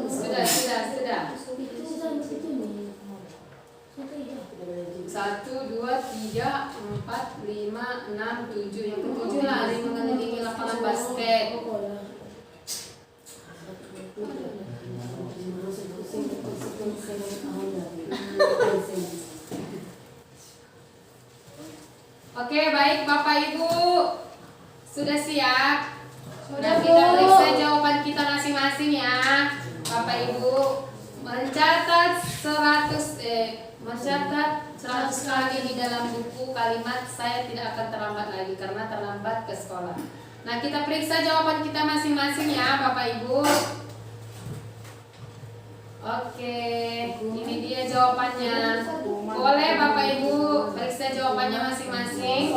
Sudah. Itu sudah di situ nih. Sudah ya. 1, 2, 3, 4, 5, 6, 7. Yang ketujuh lari mengelilingi lapangan basket. Oke, baik Bapak Ibu. Sudah siap? Sudah, kita periksa jawaban kita masing-masing ya. Bapak Ibu mencatat 100 kali di dalam buku kalimat saya tidak akan terlambat lagi karena terlambat ke sekolah. Nah, kita periksa jawaban kita masing-masing ya Bapak Ibu. Oke, ini dia jawabannya. Boleh Bapak Ibu periksa jawabannya masing-masing.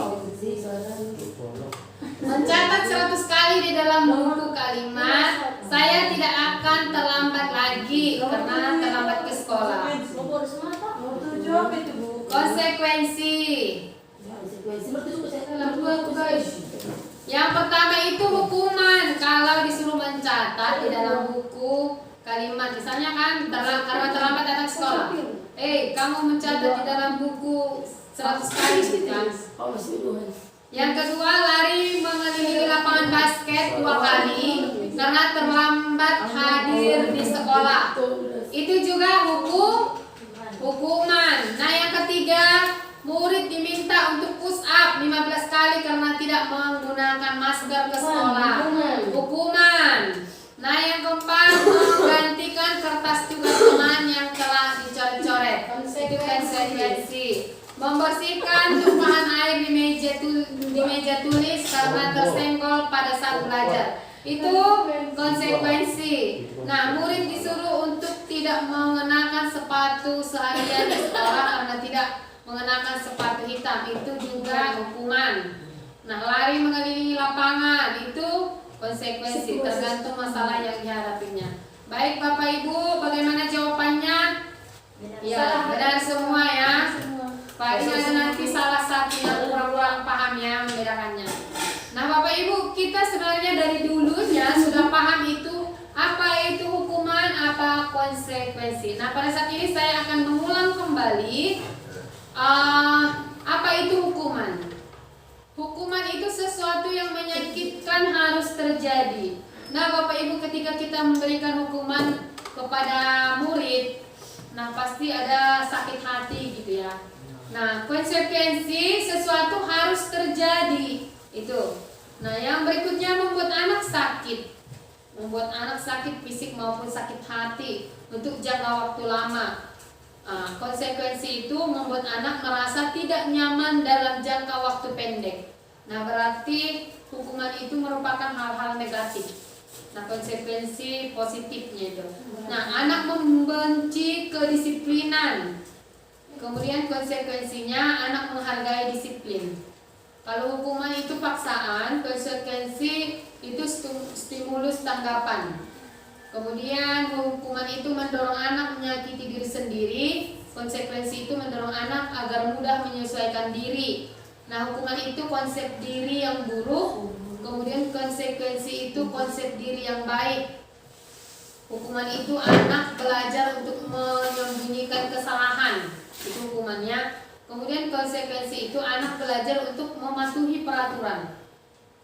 Mencatat 100 kali di dalam buku kalimat saya tidak akan terlambat lagi karena terlambat ke sekolah. Nomor semata. Jawab itu Bu. Konsekuensi. Yang pertama itu hukuman kalau disuruh mencatat di dalam buku kalimat. Misalnya kan karena terlambat datang sekolah. Kamu mencatat di dalam buku 100 kali kan? Yang kedua lari mengelilingi lapangan basket 2 kali karena terlambat hadir di sekolah. itu juga hukuman. Nah, yang ketiga, murid diminta untuk push up 15 kali karena tidak menggunakan masker ke sekolah. Hukuman. Nah, yang keempat, menggantikan kertas tugas teman yang telah dicoret-coret. Itu konsekuensi. Membersihkan tumpahan air di meja tulis karena tersenggol pada saat belajar. Itu konsekuensi. Nah, murid disuruh untuk tidak mengenakan sepatu seharian di sekolah karena tidak mengenakan sepatu hitam. Itu juga hukuman. Nah, lari mengelilingi lapangan itu konsekuensi, tergantung masalah yang dihadapinya. Baik Bapak Ibu, bagaimana jawabannya? Ya, benar semua ya. Paling ada nanti salah satu yang kurang paham ya membedakannya. Nah Bapak Ibu, kita sebenarnya dari dulunya sudah paham itu apa itu hukuman, apa konsekuensi. Nah pada saat ini saya akan mengulang kembali apa itu hukuman. Hukuman itu sesuatu yang menyakitkan harus terjadi. Nah Bapak Ibu, ketika kita memberikan hukuman kepada murid, nah pasti ada sakit hati gitu ya. Nah, konsekuensi sesuatu harus terjadi itu. Nah, yang berikutnya membuat anak sakit. membuat anak sakit fisik maupun sakit hati untuk jangka waktu lama. Konsekuensi itu membuat anak merasa tidak nyaman dalam jangka waktu pendek. Nah, berarti hukuman itu merupakan hal-hal negatif. Nah, konsekuensi positifnya itu. Nah, anak membenci kedisiplinan. Kemudian konsekuensinya anak menghargai disiplin. Kalau hukuman itu paksaan, konsekuensi itu stimulus tanggapan. Kemudian hukuman itu mendorong anak menyakiti diri sendiri. Konsekuensi itu mendorong anak agar mudah menyesuaikan diri. Nah, hukuman itu konsep diri yang buruk. Kemudian konsekuensi itu konsep diri yang baik. Hukuman itu anak belajar untuk menyembunyikan kesalahan. Itu hukumannya. Kemudian konsekuensi itu anak belajar untuk mematuhi peraturan.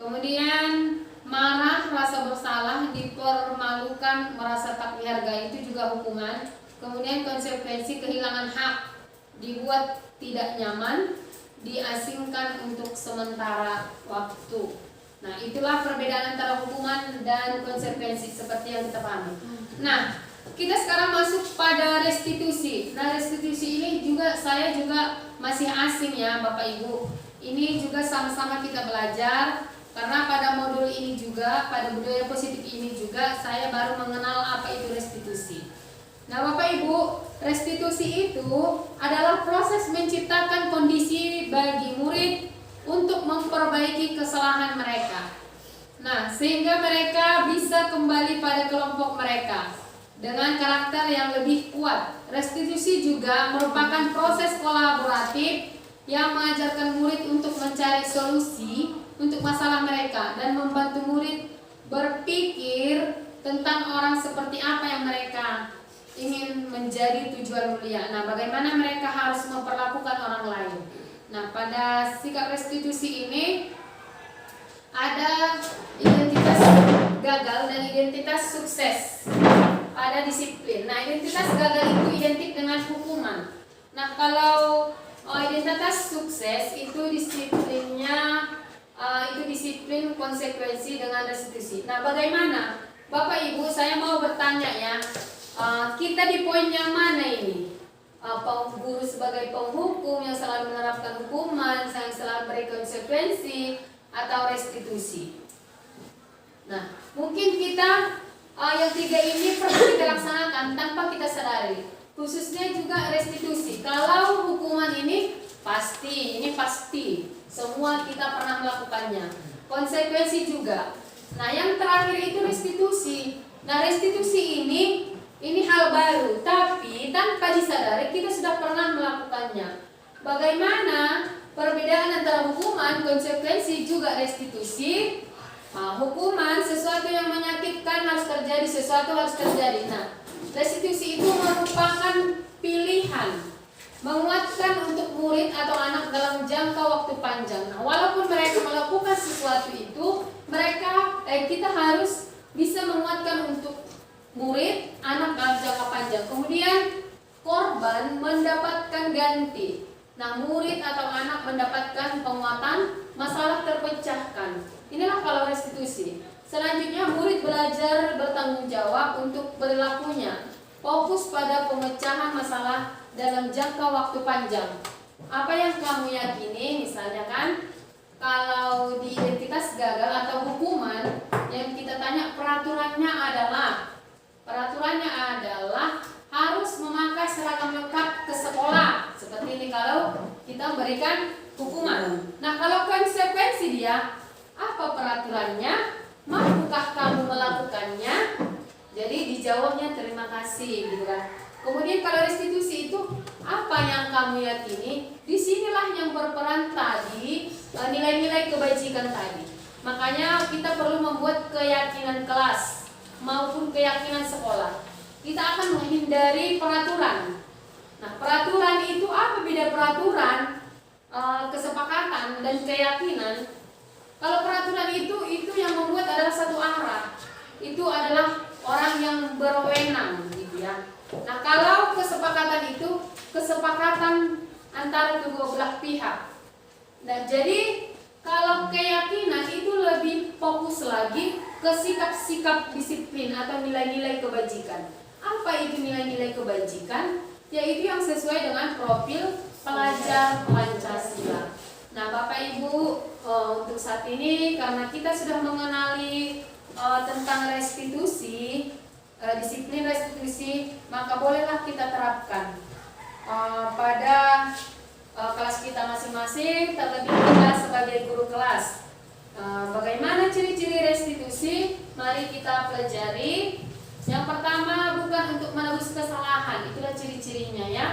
Kemudian marah, rasa bersalah, dipermalukan, merasa tak dihargai, itu juga hukuman. Kemudian konsekuensi kehilangan hak, dibuat tidak nyaman, diasingkan untuk sementara waktu. Nah, itulah perbedaan antara hukuman dan konsekuensi seperti yang kita pahami. Nah, kita sekarang masuk pada restitusi. Nah, restitusi ini juga saya juga masih asing ya Bapak Ibu. Ini juga sama-sama kita belajar. Karena pada modul ini juga, pada budaya positif ini juga, saya baru mengenal apa itu restitusi. Nah, Bapak Ibu, restitusi itu adalah proses menciptakan kondisi bagi murid untuk memperbaiki kesalahan mereka. Nah, sehingga mereka bisa kembali pada kelompok mereka dengan karakter yang lebih kuat. Restitusi juga merupakan proses kolaboratif yang mengajarkan murid untuk mencari solusi untuk masalah mereka dan membantu murid berpikir tentang orang seperti apa yang mereka ingin menjadi tujuan mulia. Nah, bagaimana mereka harus memperlakukan orang lain. Nah, pada sikap restitusi ini ada identitas gagal dan identitas sukses pada disiplin. Nah, identitas gagal itu identik dengan hukuman. Nah, kalau identitas sukses itu disiplinnya itu disiplin konsekuensi dengan restitusi. Nah, bagaimana Bapak Ibu, saya mau bertanya ya, kita di poin yang mana ini? Guru sebagai penghukum yang selalu menerapkan hukuman, yang selalu beri konsekuensi, atau restitusi? Nah, mungkin kita yang tiga ini perlu kita laksanakan tanpa kita sadari. Khususnya juga restitusi. Kalau hukuman ini pasti semua kita pernah melakukannya. Konsekuensi juga. Nah, yang terakhir itu restitusi. Nah, restitusi ini hal baru, tapi tanpa disadari kita sudah pernah melakukannya. Bagaimana perbedaan antara hukuman, konsekuensi, juga restitusi? Hukuman sesuatu yang menyakitkan harus terjadi, sesuatu harus terjadi. Nah, restitusi itu merupakan pilihan menguatkan untuk murid atau anak dalam jangka waktu panjang. Nah, walaupun mereka melakukan sesuatu itu, kita harus bisa menguatkan untuk murid, anak dalam jangka panjang. Kemudian korban mendapatkan ganti. Nah, murid atau anak mendapatkan penguatan, masalah terpecahkan. Inilah kalau restitusi. Selanjutnya murid belajar bertanggung jawab untuk perilakunya. Fokus pada pemecahan masalah dalam jangka waktu panjang. Apa yang kamu yakini, misalnya kan, kalau di identitas gagal atau hukuman, yang kita tanya peraturannya adalah harus memakai seragam lengkap ke sekolah. Seperti ini kalau kita berikan hukuman. Nah, kalau konsekuensi dia, apa peraturannya? Mampukah kamu melakukannya? Jadi dijawabnya terima kasih, gitu kan. Kemudian kalau restitusi itu apa yang kamu yakini? Disinilah yang berperan tadi nilai-nilai kebajikan tadi. Makanya kita perlu membuat keyakinan kelas maupun keyakinan sekolah. Kita akan menghindari peraturan. Nah, peraturan itu apa beda peraturan, kesepakatan dan keyakinan? Kalau peraturan itu yang membuat adalah satu arah. Itu adalah orang yang berwenang, gitu ya. Nah, kalau kesepakatan itu kesepakatan antara kedua belah pihak. Nah, jadi Kalau keyakinan itu lebih fokus lagi ke sikap-sikap disiplin atau nilai-nilai kebajikan. Apa itu nilai-nilai kebajikan? Yaitu yang sesuai dengan profil pelajar Pancasila. Nah, Bapak Ibu, untuk saat ini karena kita sudah mengenali tentang restitusi, disiplin restitusi, maka bolehlah kita terapkan pada kelas kita masing-masing, terlebih kita sebagai guru kelas. Bagaimana ciri-ciri restitusi? Mari kita pelajari. Yang pertama, bukan untuk menebus kesalahan, itulah ciri-cirinya ya,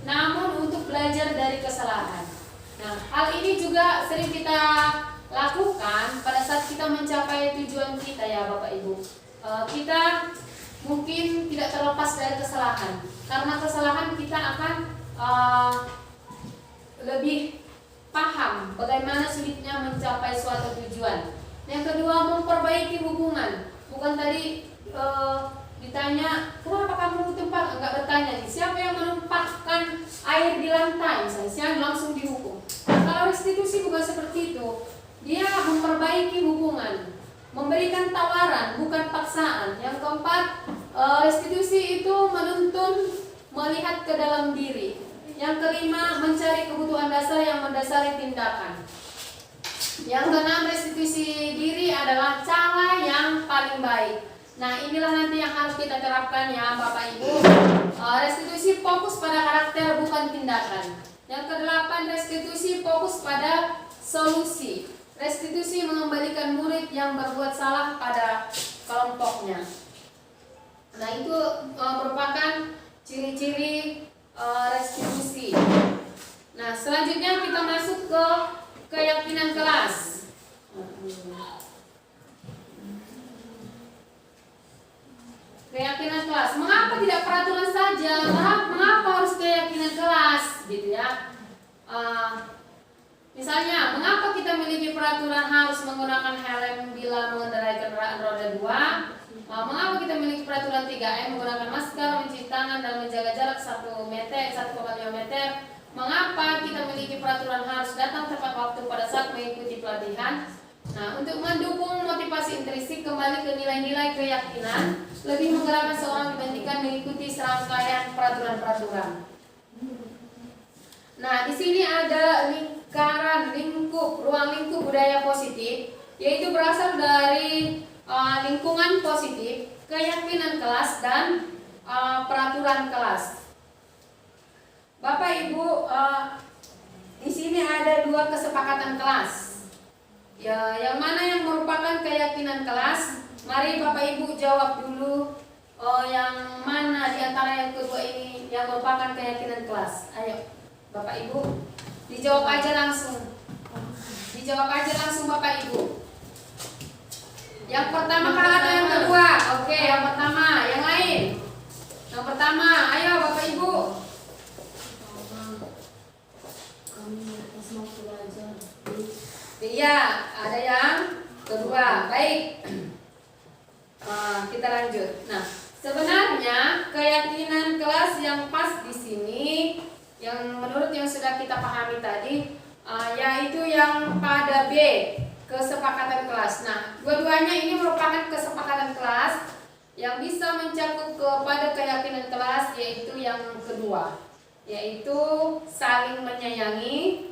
namun untuk belajar dari kesalahan. Nah, hal ini juga sering kita lakukan pada saat kita mencapai tujuan kita ya Bapak Ibu. Kita mungkin tidak terlepas dari kesalahan, karena kesalahan kita akan lebih paham bagaimana sulitnya mencapai suatu tujuan. Yang kedua, memperbaiki hubungan. Bukan tadi ditanya, kenapa kamu tempat enggak bertanya nih, siapa yang menumpahkan air di lantai misalnya, siapa langsung dihukum. Nah, kalau restitusi bukan seperti itu. Dia memperbaiki hubungan, memberikan tawaran, bukan paksaan. Yang keempat, restitusi itu menuntun melihat ke dalam diri. Yang kelima, mencari kebutuhan dasar yang mendasari tindakan. Yang keenam, restitusi diri adalah cara yang paling baik. Nah, inilah nanti yang harus kita terapkan ya Bapak Ibu. Restitusi fokus pada karakter bukan tindakan. Yang kedelapan, restitusi fokus pada solusi. Restitusi mengembalikan murid yang berbuat salah pada kelompoknya. Nah, itu merupakan ciri-ciri restitusi. Nah, selanjutnya kita masuk ke keyakinan kelas. Keyakinan kelas. Mengapa tidak peraturan saja? Mengapa harus keyakinan kelas? Gitu ya. Misalnya, mengapa kita memiliki peraturan harus menggunakan helm bila mengendarai kendaraan roda 2? Mengapa kita memiliki peraturan 3M menggunakan masker, mencuci tangan dan menjaga jarak 1 meter, 1,5 meter? Mengapa kita memiliki peraturan harus datang tepat waktu pada saat mengikuti pelatihan? Nah, untuk mendukung motivasi intrinsik kembali ke nilai-nilai keyakinan, lebih menggerakkan seorang dibandingkan mengikuti serangkaian peraturan-peraturan. Nah, di sini ada ruang lingkup budaya positif, yaitu berasal dari lingkungan positif, keyakinan kelas dan peraturan kelas. Bapak Ibu, di sini ada 2 kesepakatan kelas. Ya, yang mana yang merupakan keyakinan kelas? Mari Bapak Ibu jawab dulu. Yang mana di antara yang kedua ini yang merupakan keyakinan kelas? Ayo, Bapak Ibu, dijawab aja langsung. Dijawab aja langsung Bapak Ibu. Yang pertama kah atau yang kedua? Oke, yang pertama. Yang lain? Yang pertama, ayo Bapak Ibu. Iya, ada yang kedua. Baik. Kita lanjut. Nah, sebenarnya keyakinan kelas yang pas di sini, yang menurut yang sudah kita pahami tadi, yaitu yang pada B, kesepakatan kelas. Nah, dua-duanya ini merupakan kesepakatan kelas yang bisa mencakup kepada keyakinan kelas, yaitu yang kedua, yaitu saling menyayangi,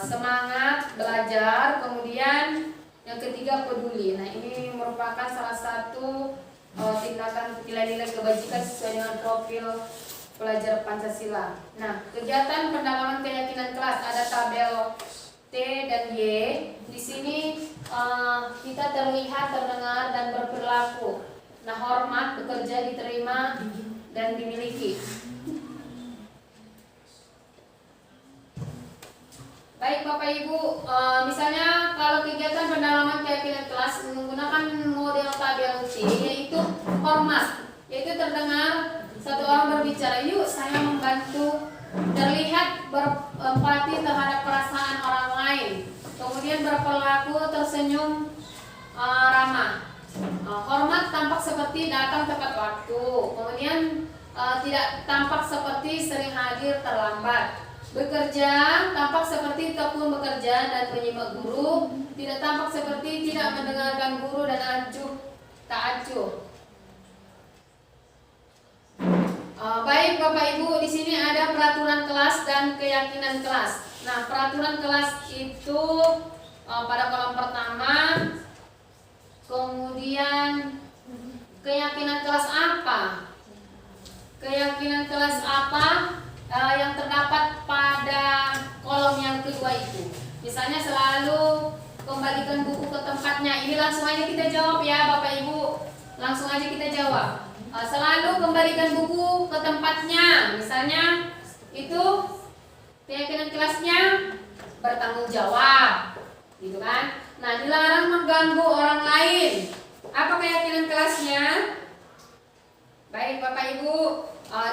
semangat belajar, kemudian yang ketiga peduli. Nah, ini merupakan salah satu tindakan nilai-nilai kebajikan sesuai dengan profil pelajar Pancasila. Nah, kegiatan pendalaman keyakinan kelas ada tabel T dan Y. Di sini kita terlihat, terdengar dan berperilaku. Nah, hormat, bekerja, diterima dan dimiliki. Baik Bapak Ibu, misalnya kalau kegiatan pendalaman keyakinan kelas menggunakan model tabel C, yaitu hormat, yaitu terdengar satu orang berbicara, yuk saya membantu, terlihat berempati terhadap perasaan orang lain, kemudian berperilaku tersenyum ramah. Hormat tampak seperti datang tepat waktu, kemudian tidak tampak seperti sering hadir terlambat. Bekerja tampak seperti tekun bekerja dan menyimak guru, tidak tampak seperti tidak mendengarkan guru dan tak acuh. Baik Bapak Ibu, di sini ada peraturan kelas dan keyakinan kelas. Nah, peraturan kelas itu pada kolom pertama, kemudian keyakinan kelas apa? Keyakinan kelas apa yang terdapat pada kolom yang kedua itu? Misalnya selalu kembalikan buku ke tempatnya. Ini langsung aja kita jawab ya Bapak Ibu. Langsung aja kita jawab. Selalu kembalikan buku ke tempatnya. Misalnya itu keyakinan kelasnya bertanggung jawab, gitu kan? Nah, dilarang mengganggu orang lain. Apa keyakinan kelasnya? Baik Bapak Ibu,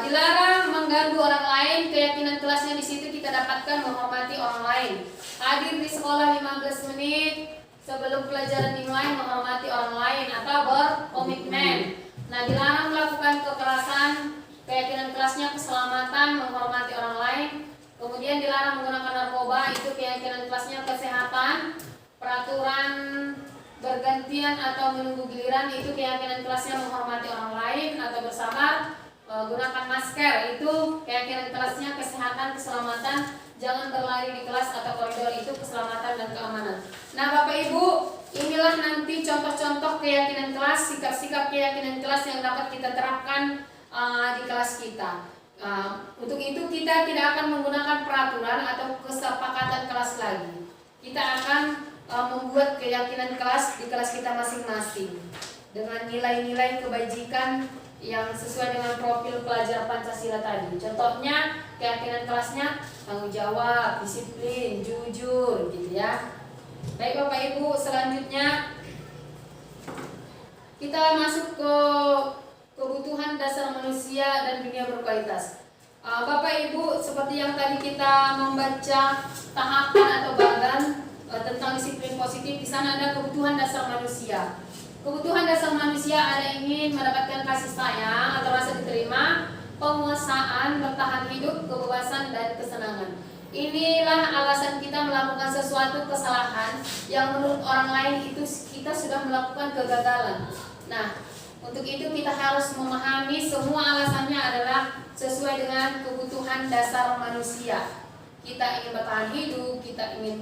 dilarang mengganggu orang lain. Keyakinan kelasnya di situ kita dapatkan menghormati orang lain. Hadir di sekolah 15 menit sebelum pelajaran dimulai, menghormati orang lain atau berkomitmen. Nah, dilarang melakukan kekerasan. Keyakinan kelasnya keselamatan, menghormati orang lain. Kemudian dilarang menggunakan narkoba, itu keyakinan kelasnya kesehatan. Peraturan bergantian atau menunggu giliran, itu keyakinan kelasnya menghormati orang lain atau bersabar. Gunakan masker, itu keyakinan kelasnya kesehatan, keselamatan. Jangan berlari di kelas atau koridor, itu keselamatan dan keamanan. Nah Bapak Ibu, inilah nanti contoh-contoh keyakinan kelas, sikap-sikap keyakinan kelas yang dapat kita terapkan di kelas kita. Untuk itu kita tidak akan menggunakan peraturan atau kesepakatan kelas lagi. Kita akan membuat keyakinan kelas di kelas kita masing-masing dengan nilai-nilai kebajikan yang sesuai dengan profil pelajar Pancasila tadi. Contohnya keyakinan kelasnya tanggung jawab, disiplin, jujur, gitu ya. Baik Bapak Ibu, selanjutnya kita masuk ke kebutuhan dasar manusia dan dunia berkualitas. Bapak Ibu, seperti yang tadi kita membaca tahapan atau bagan tentang disiplin positif, di sana ada kebutuhan dasar manusia. Kebutuhan dasar manusia ada ingin mendapatkan kasih sayang atau rasa diterima, penguasaan, bertahan hidup, kebebasan, dan kesenangan. Inilah alasan kita melakukan sesuatu kesalahan yang menurut orang lain itu kita sudah melakukan kegagalan. Nah, untuk itu kita harus memahami semua alasannya adalah sesuai dengan kebutuhan dasar manusia. Kita ingin bertahan hidup, kita ingin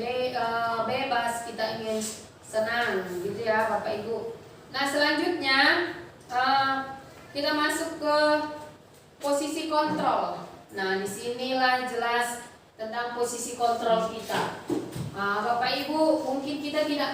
bebas, kita ingin senang, gitu ya Bapak Ibu. Nah, selanjutnya kita masuk ke posisi kontrol. Nah, disinilah jelas tentang posisi kontrol kita. Bapak Ibu, mungkin kita tidak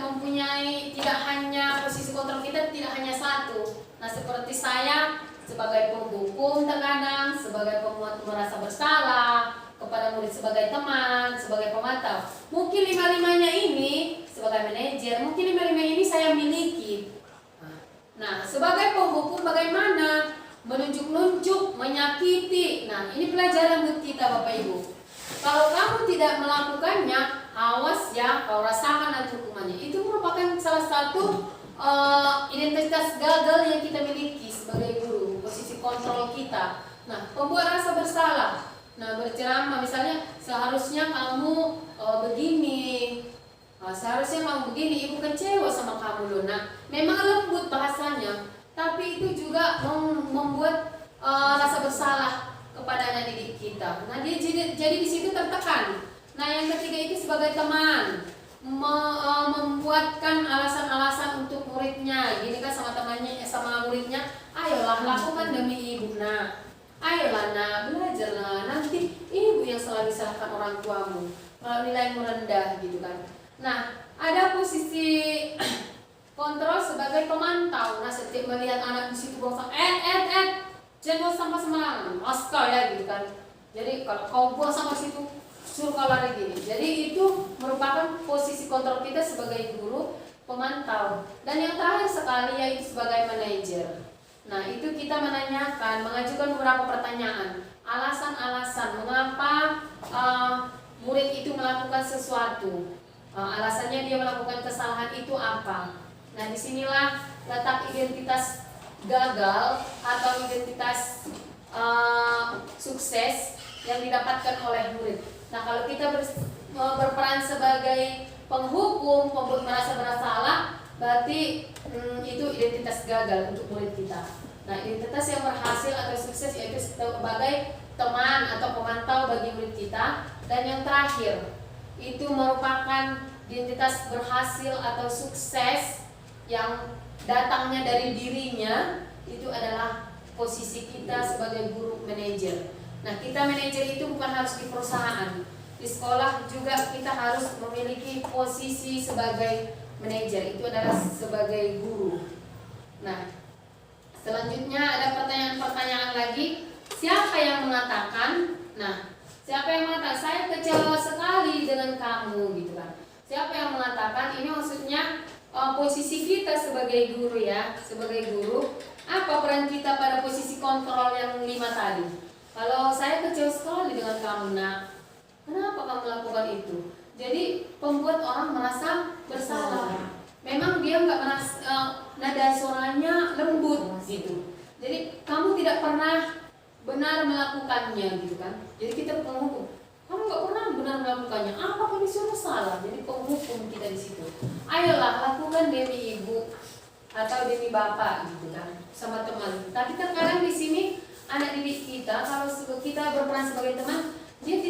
hanya posisi kontrol kita tidak hanya satu. Nah, seperti saya sebagai penghukum terkadang, sebagai pemuat merasa bersalah, kepada murid sebagai teman, sebagai pemantau. Mungkin lima-limanya ini sebagai manajer, mungkin lima-lima ini saya miliki. Nah, sebagai penghukum bagaimana? Menunjuk-nunjuk, menyakiti. Nah, ini pelajaran buat kita Bapak Ibu. Kalau kamu tidak melakukannya, awas ya, kau rasakan nanti hukumannya. Itu merupakan salah satu identitas gagal yang kita miliki sebagai guru, posisi kontrol kita. Nah, pembuat rasa bersalah. Nah, berceramah misalnya, seharusnya kamu begini. Seharusnya kamu begini, ibu kecewa sama kamu loh. Nah, memang lembut bahasanya, tapi itu juga membuat rasa bersalah kepada anak didik kita. Nah, dia jadi di situ tertekan. Nah, yang ketiga itu sebagai teman, membuatkan alasan-alasan untuk muridnya. Gini kan sama temannya, sama muridnya, ayolah lakukan demi ibu nak. Ayolah nak, belajarlah. Nanti ibu yang selalu disalahkan orang tuamu kalau nilaimu rendah, gitu kan. Nah, ada posisi kontrol sebagai pemantau. Nah, setiap melihat anak di situ buang sampah, jangan buang sampah sembarangan, askal ya, gitu kan. Jadi kalau kau buang sampah situ, suruh kau lari gini. Jadi itu merupakan posisi kontrol kita sebagai guru, pemantau. Dan yang terakhir sekali yaitu sebagai manajer. Nah, itu kita menanyakan, mengajukan beberapa pertanyaan, alasan-alasan mengapa murid itu melakukan sesuatu. Alasannya dia melakukan kesalahan itu apa? Nah, disinilah letak identitas gagal atau identitas sukses yang didapatkan oleh murid. Nah, kalau kita berperan sebagai penghukum, pembuat merasa bersalah, berarti itu identitas gagal untuk murid kita. Nah, identitas yang berhasil atau sukses yaitu sebagai teman atau pemantau bagi murid kita. Dan yang terakhir, itu merupakan identitas berhasil atau sukses yang datangnya dari dirinya, itu adalah posisi kita sebagai guru manajer. Nah, kita manajer itu bukan harus di perusahaan. Di sekolah juga kita harus memiliki posisi sebagai manajer, itu adalah sebagai guru. Nah, selanjutnya ada pertanyaan-pertanyaan lagi. Siapa yang mengatakan? Nah, siapa yang mengatakan saya kecewa sekali dengan kamu gitu kan? Siapa yang mengatakan? Ini maksudnya posisi kita sebagai guru ya, sebagai guru. Apa peran kita pada posisi kontrol yang 5 tadi? Kalau saya kecewa sekali dengan kamu, nak, kenapa kamu melakukan itu? Jadi pembuat orang merasa bersalah. Memang dia nggak merasa nada suaranya lembut gitu. Jadi kamu tidak pernah benar melakukannya gitu kan. Jadi kita penghukum. Kamu nggak pernah benar melakukannya. Apa kamu disuruh salah? Jadi penghukum kita di situ. Ayolah lakukan demi ibu atau demi bapak gitu kan, sama teman. Tapi terkadang di sini anak didik kita, kalau kita berperan sebagai teman, dia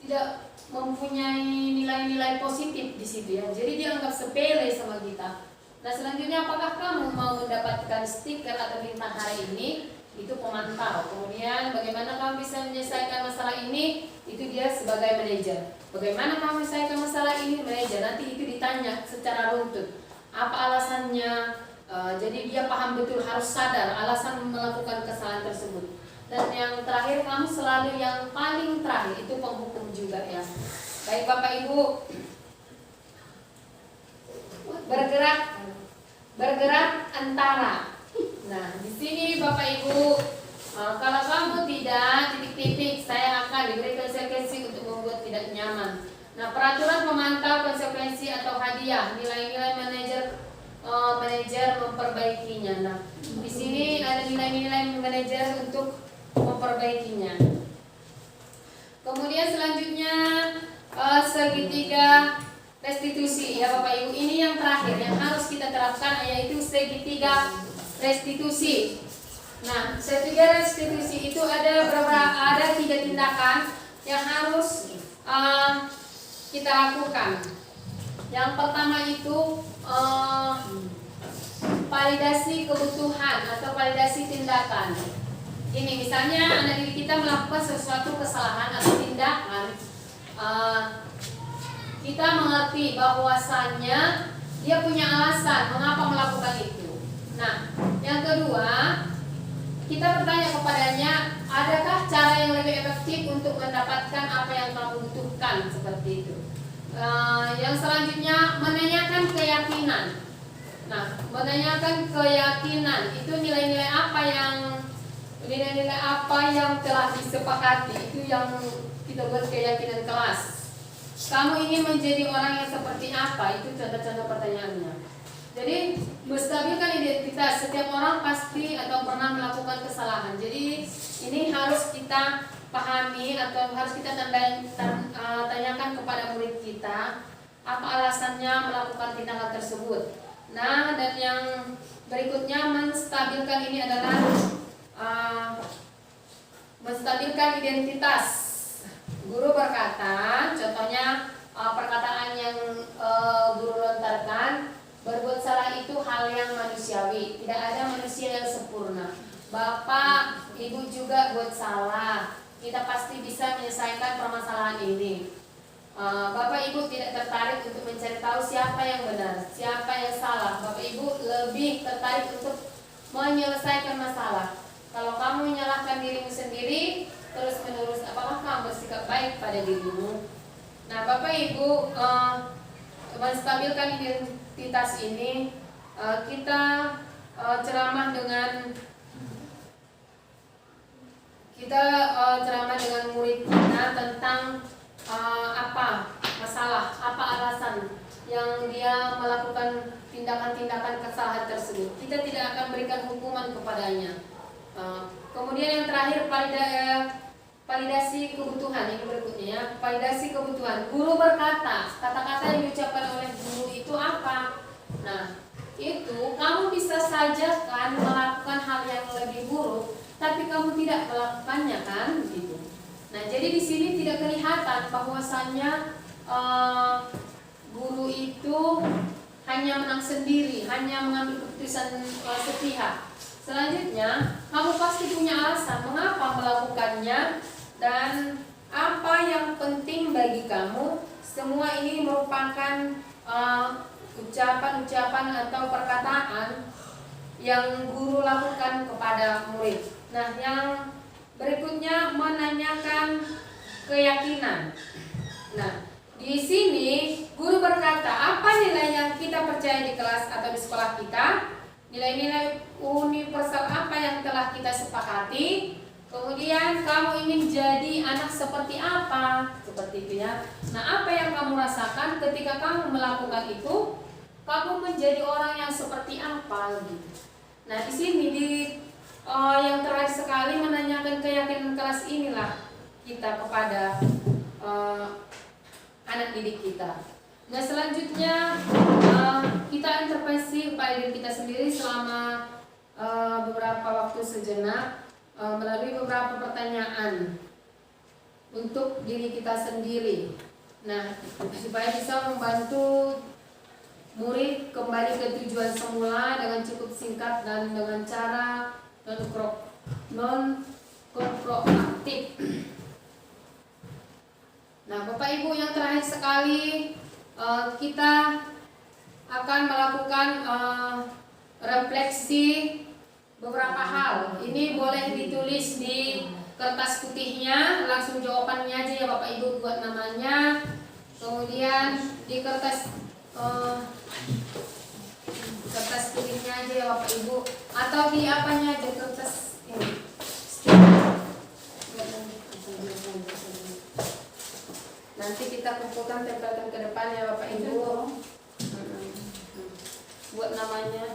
tidak mempunyai nilai-nilai positif di situ ya. Jadi dia anggap sepele sama kita. Nah, selanjutnya apakah kamu mau mendapatkan stiker atau bintang hari ini? Itu pemantau. Kemudian bagaimana kamu bisa menyelesaikan masalah ini? Itu dia sebagai manajer. Bagaimana kamu menyelesaikan masalah ini? Manajer. Nanti itu ditanya secara runtut. Apa alasannya? Jadi dia paham betul, harus sadar alasan melakukan kesalahan tersebut. Dan yang terakhir, kamu selalu yang paling terakhir, itu penghukum juga ya. Baik Bapak Ibu, bergerak antara. Nah, di sini Bapak Ibu, kalau kamu tidak titik-titik, saya akan diberi konsekuensi untuk membuat tidak nyaman. Nah, peraturan memantau konsekuensi atau hadiah, nilai-nilai manajer memperbaikinya. Nah, di sini ada nilai-nilai manajer untuk memperbaikinya. Kemudian selanjutnya segitiga restitusi ya Bapak Ibu. Ini yang terakhir yang harus kita terapkan, yaitu segitiga restitusi. Nah, segitiga restitusi itu ada 3 tindakan yang harus kita lakukan. Yang pertama itu validasi kebutuhan atau validasi tindakan. Ini misalnya anak didik kita melakukan sesuatu kesalahan atau tindakan, kita mengerti bahwasannya dia punya alasan mengapa melakukan itu. Nah, yang kedua, kita bertanya kepadanya, adakah cara yang lebih efektif untuk mendapatkan apa yang kamu butuhkan, seperti itu. Yang selanjutnya, menanyakan keyakinan. Nah, menanyakan keyakinan itu nilai-nilai apa yang telah disepakati, itu yang kita buat keyakinan kelas. Kamu ingin menjadi orang yang seperti apa? Itu contoh-contoh pertanyaannya. Jadi menstabilkan identitas. Setiap orang pasti atau pernah melakukan kesalahan. Jadi ini harus kita pahami atau harus kita tanyakan kepada murid kita, apa alasannya melakukan tindakan tersebut. Nah, dan yang berikutnya menstabilkan ini adalah menstabilkan identitas. Guru berkata, contohnya perkataan yang guru lontarkan, berbuat salah itu hal yang manusiawi. Tidak ada manusia yang sempurna. Bapak, ibu juga buat salah. Kita pasti bisa menyelesaikan permasalahan ini. Bapak ibu tidak tertarik untuk mencari tahu siapa yang benar, siapa yang salah. Bapak ibu lebih tertarik untuk menyelesaikan masalah. Kalau kamu menyalahkan dirimu sendiri, terus menerus, apakah kamu bersikap baik pada dirimu? Nah, Bapak Ibu, menstabilkan identitas ini, kita ceramah dengan murid kita tentang apa masalah, apa alasan yang dia melakukan tindakan-tindakan kesalahan tersebut. Kita tidak akan berikan hukuman kepadanya. Kemudian yang terakhir, validasi kebutuhan ini berikutnya ya. Validasi kebutuhan. Guru berkata, kata-kata yang diucapkan oleh guru itu apa? Nah, itu kamu bisa saja kan melakukan hal yang lebih buruk, tapi kamu tidak melakukannya kan, gitu. Nah, jadi di sini tidak kelihatan bahwasannya guru itu hanya menang sendiri, hanya mengambil keputusan sepihak. Selanjutnya, kamu pasti punya alasan mengapa melakukannya dan apa yang penting bagi kamu. Semua ini merupakan ucapan-ucapan atau perkataan yang guru lakukan kepada murid. Nah, yang berikutnya menanyakan keyakinan. Nah, di sini guru berkata, apa nilai yang kita percaya di kelas atau di sekolah kita? Nilai-nilai universal apa yang telah kita sepakati? Kemudian kamu ingin jadi anak seperti apa? Seperti itu ya. Nah, apa yang kamu rasakan ketika kamu melakukan itu? Kamu menjadi orang yang seperti apa gitu. Nah, di sini yang terakhir sekali menanyakan keyakinan kelas inilah kita kepada anak didik kita. Nah, selanjutnya kita intervensi kepada diri kita sendiri selama beberapa waktu sejenak melalui beberapa pertanyaan untuk diri kita sendiri. Nah, supaya bisa membantu murid kembali ke tujuan semula dengan cukup singkat dan dengan cara non-konfrontatif. Nah, Bapak Ibu, yang terakhir sekali kita akan melakukan refleksi beberapa hal. Ini boleh ditulis di kertas putihnya, langsung jawabannya aja ya Bapak Ibu buat namanya. Kemudian di kertas putihnya aja ya Bapak Ibu, atau di apanya aja kertas ini. Nanti kita kumpulkan tempelkan ke depan ya Bapak Ibu. Buat namanya.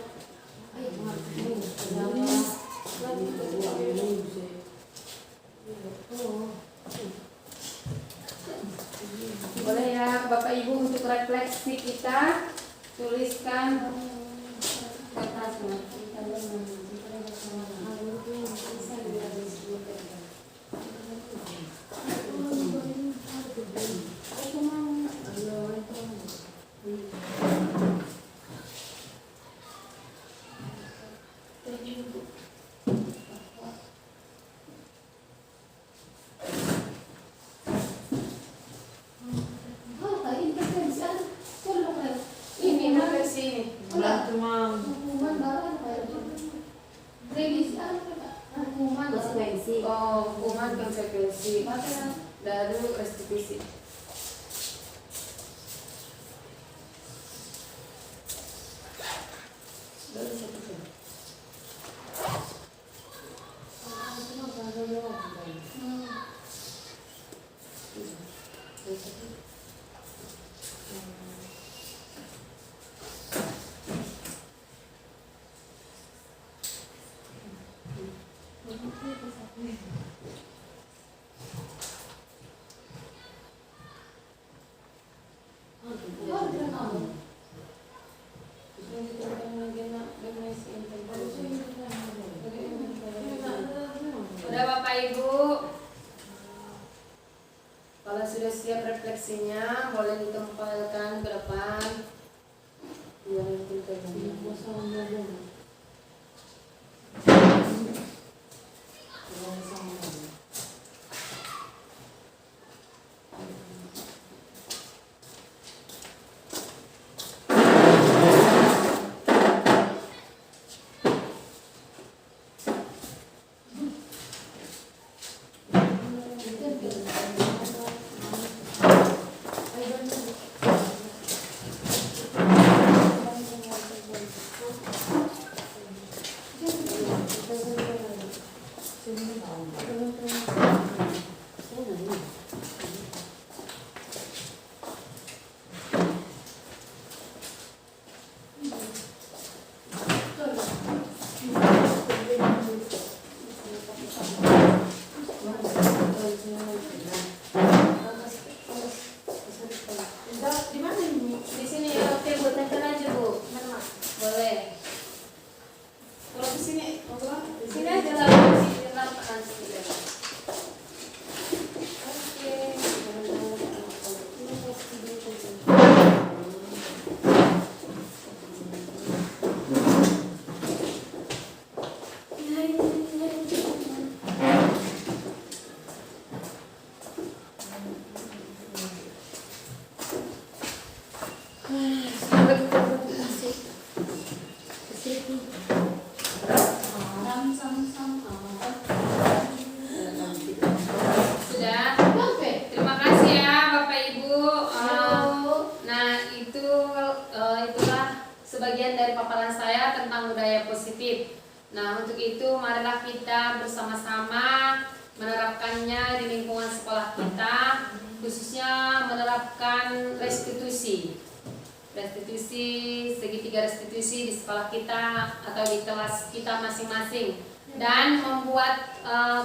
Boleh ya Bapak Ibu, untuk refleksi kita tuliskan kertasnya. Ini refleksi ini. Hukuman konsekuensi dari restitusi. Udah Bapak Ibu, kalau sudah siap refleksinya boleh ditempelkan ke depan. Nah, untuk itu marilah kita bersama-sama menerapkannya di lingkungan sekolah kita, khususnya menerapkan restitusi. Restitusi, segitiga restitusi di sekolah kita atau di kelas kita masing-masing, dan membuat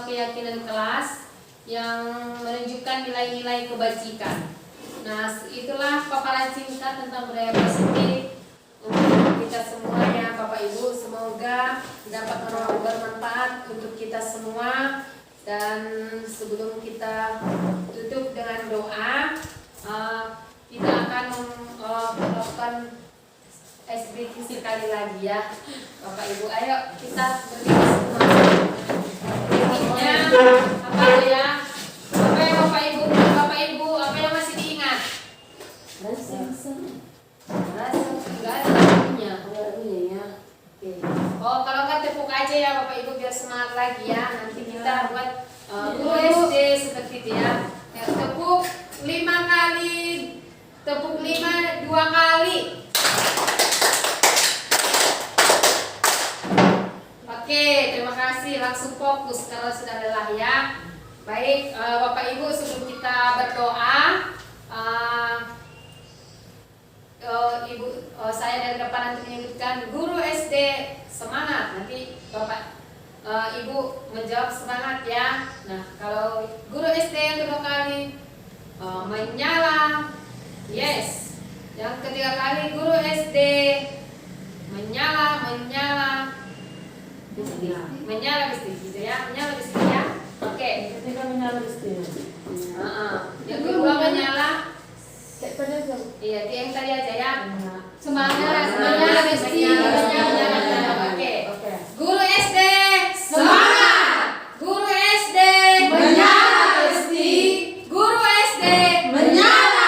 keyakinan kelas yang menunjukkan nilai-nilai kebajikan. Nah, itulah paparan singkat tentang budaya positif untuk kita semua ya Bapak Ibu. Semoga dapat bermanfaat untuk kita semua. Dan sebelum kita tutup dengan doa, kita akan melakukan SBQ sekali lagi ya Bapak Ibu. Ayo kita berdiri semua. Intinya apa ya? Apa ya Bapak Ibu? Bapak Ibu, apa yang masih diingat? Rasa enggak ada lagunya. Oh, kalau nggak tepuk aja ya Bapak Ibu biar semangat lagi ya. Nanti kita buat guru SD seperti itu ya. Tepuk 5 kali, tepuk 5 2 kali. Oke, terima kasih. Langsung fokus kalau sudah lelah ya. Baik, Bapak Ibu, sebelum kita berdoa, saya dari depan nanti menyebutkan guru SD semangat. Nanti Bapak Ibu menjawab semangat ya. Nah, kalau guru SD yang kedua kali menyala, yes. Yang ketiga kali guru SD menyala gitu ya, menyala gitu ya. Oke. Ketika menyala istilah. Yang kedua menyala. Iya, yang tadi aja ya. Semangat, Besti. Oke. Guru SD semangat. Guru SD menyala, Besti. Guru SD menyala.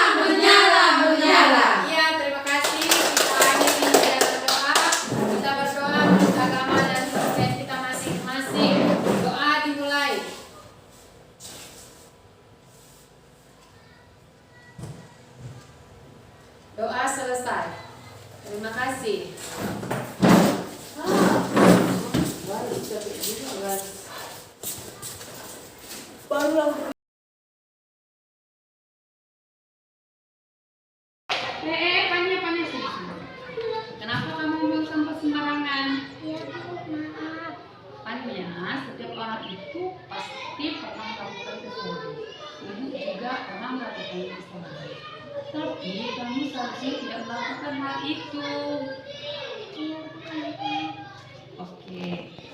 Iya, terima kasih. Kita akhiri dengan doa. Kita berdoa menurut agama dan kepercayaan kita masing-masing. Doa dimulai. Doa selesai. Terima kasih. Panya sini. Kenapa kamu buang sampah sembarangan? Maaf. Panya, setiap orang itu pasti pernah melakukan kesalahan. Ibu juga pernah melakukan kesalahan. Tapi kamu seharusnya tidak melakukan hal itu. Oke,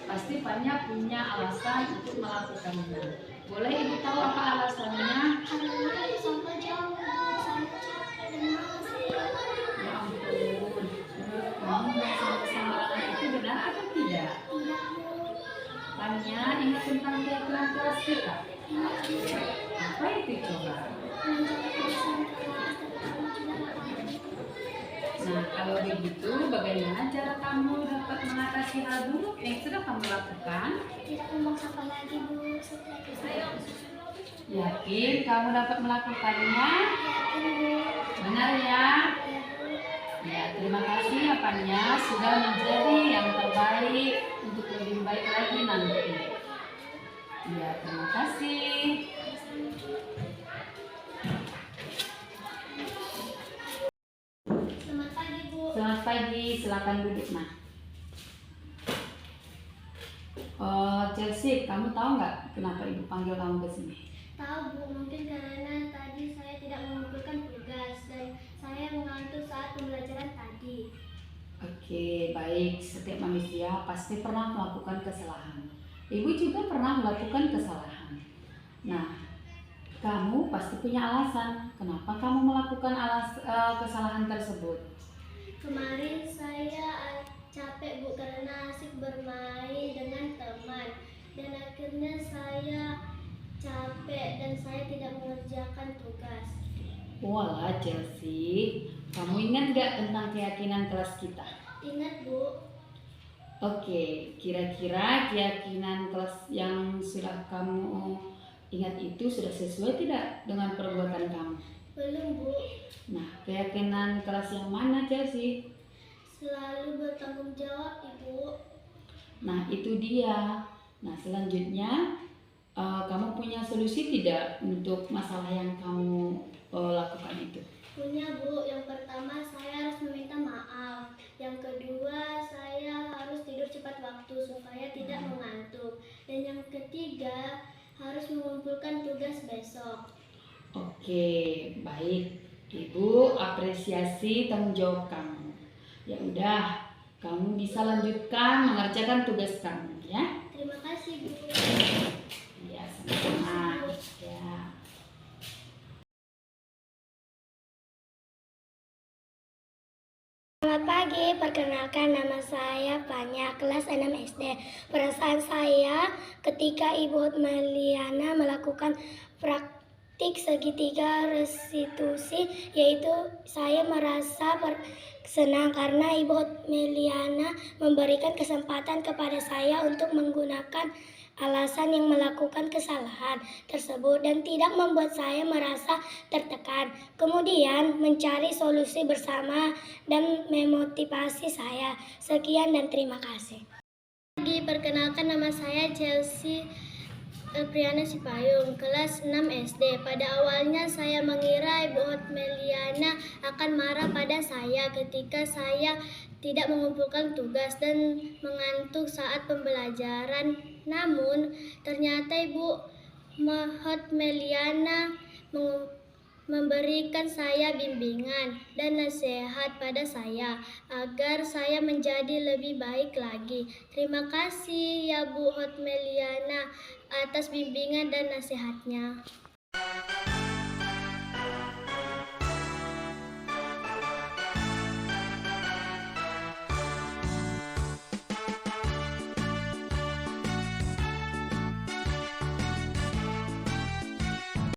pasti Panya punya alasan untuk melakukannya. Boleh Ibu tahu apa alasannya? Karena sampah jauh, saya capek dan malas. Ya ampun, menurut kamu buang sampah sembarangan itu benar atau tidak? Panya, ingat tentang keyakinan kelas kita. Apa itu coba? Nah, kalau begitu, bagaimana cara kamu dapat mengatasi hal buruk yang sudah kamu lakukan? Tidak membuang sampah lagi, Bu. Setelah saya Yakin kamu dapat melakukannya? yakin, Bu. Benar ya? Ya, terima kasih ya Panya sudah menjadi yang terbaik untuk lebih baik lagi nanti. Ya, terima kasih. Selamat pagi, Bu. Selamat pagi, silakan duduk Nah. Chelsea, kamu tahu nggak kenapa Ibu panggil kamu ke sini? Tahu, Bu, mungkin karena tadi saya tidak mengumpulkan tugas dan saya mengantuk saat pembelajaran tadi. Oke, baik. Setiap manusia pasti pernah melakukan kesalahan. Ibu juga pernah melakukan kesalahan. Nah, kamu pasti punya alasan kenapa kamu melakukan kesalahan tersebut. Kemarin saya capek, Bu, karena asik bermain dengan teman dan akhirnya saya capek dan saya tidak mengerjakan tugas. Walah Chelsea, kamu ingat gak tentang keyakinan kelas kita? Ingat, Bu. Oke, kira-kira keyakinan kelas yang sudah kamu ingat itu sudah sesuai tidak dengan perbuatan kamu? Belum, Bu. Nah, keyakinan kelas yang mana Chelsea? Selalu bertanggung jawab, Ibu. Nah, itu dia. Nah, selanjutnya kamu punya solusi tidak untuk masalah yang kamu lakukan itu? Punya Bu, yang pertama saya harus meminta maaf. Yang kedua saya harus tidur cepat waktu supaya tidak mengantuk. Dan yang ketiga harus mengumpulkan tugas besok. Oke, baik. Ibu apresiasi tanggung jawab kamu. Ya udah, kamu bisa lanjutkan mengerjakan tugas kamu ya. Terima kasih Bu. Ya, sama-sama. Ya. Selamat pagi, perkenalkan nama saya Fanya, kelas 6 SD. Perasaan saya ketika Ibu Hotmeliana melakukan praktik segitiga restitusi, yaitu saya merasa senang karena Ibu Hotmeliana memberikan kesempatan kepada saya untuk menggunakan alasan yang melakukan kesalahan tersebut dan tidak membuat saya merasa tertekan. Kemudian mencari solusi bersama dan memotivasi saya. Sekian dan terima kasih. Perkenalkan nama saya Chelsea Priana Sipayung, kelas 6 SD. Pada awalnya saya mengira Ibu Hotmeliana akan marah pada saya ketika saya tidak mengumpulkan tugas dan mengantuk saat pembelajaran. Namun, ternyata Ibu Hotmeliana memberikan saya bimbingan dan nasihat pada saya agar saya menjadi lebih baik lagi. Terima kasih ya Bu Hotmeliana atas bimbingan dan nasihatnya.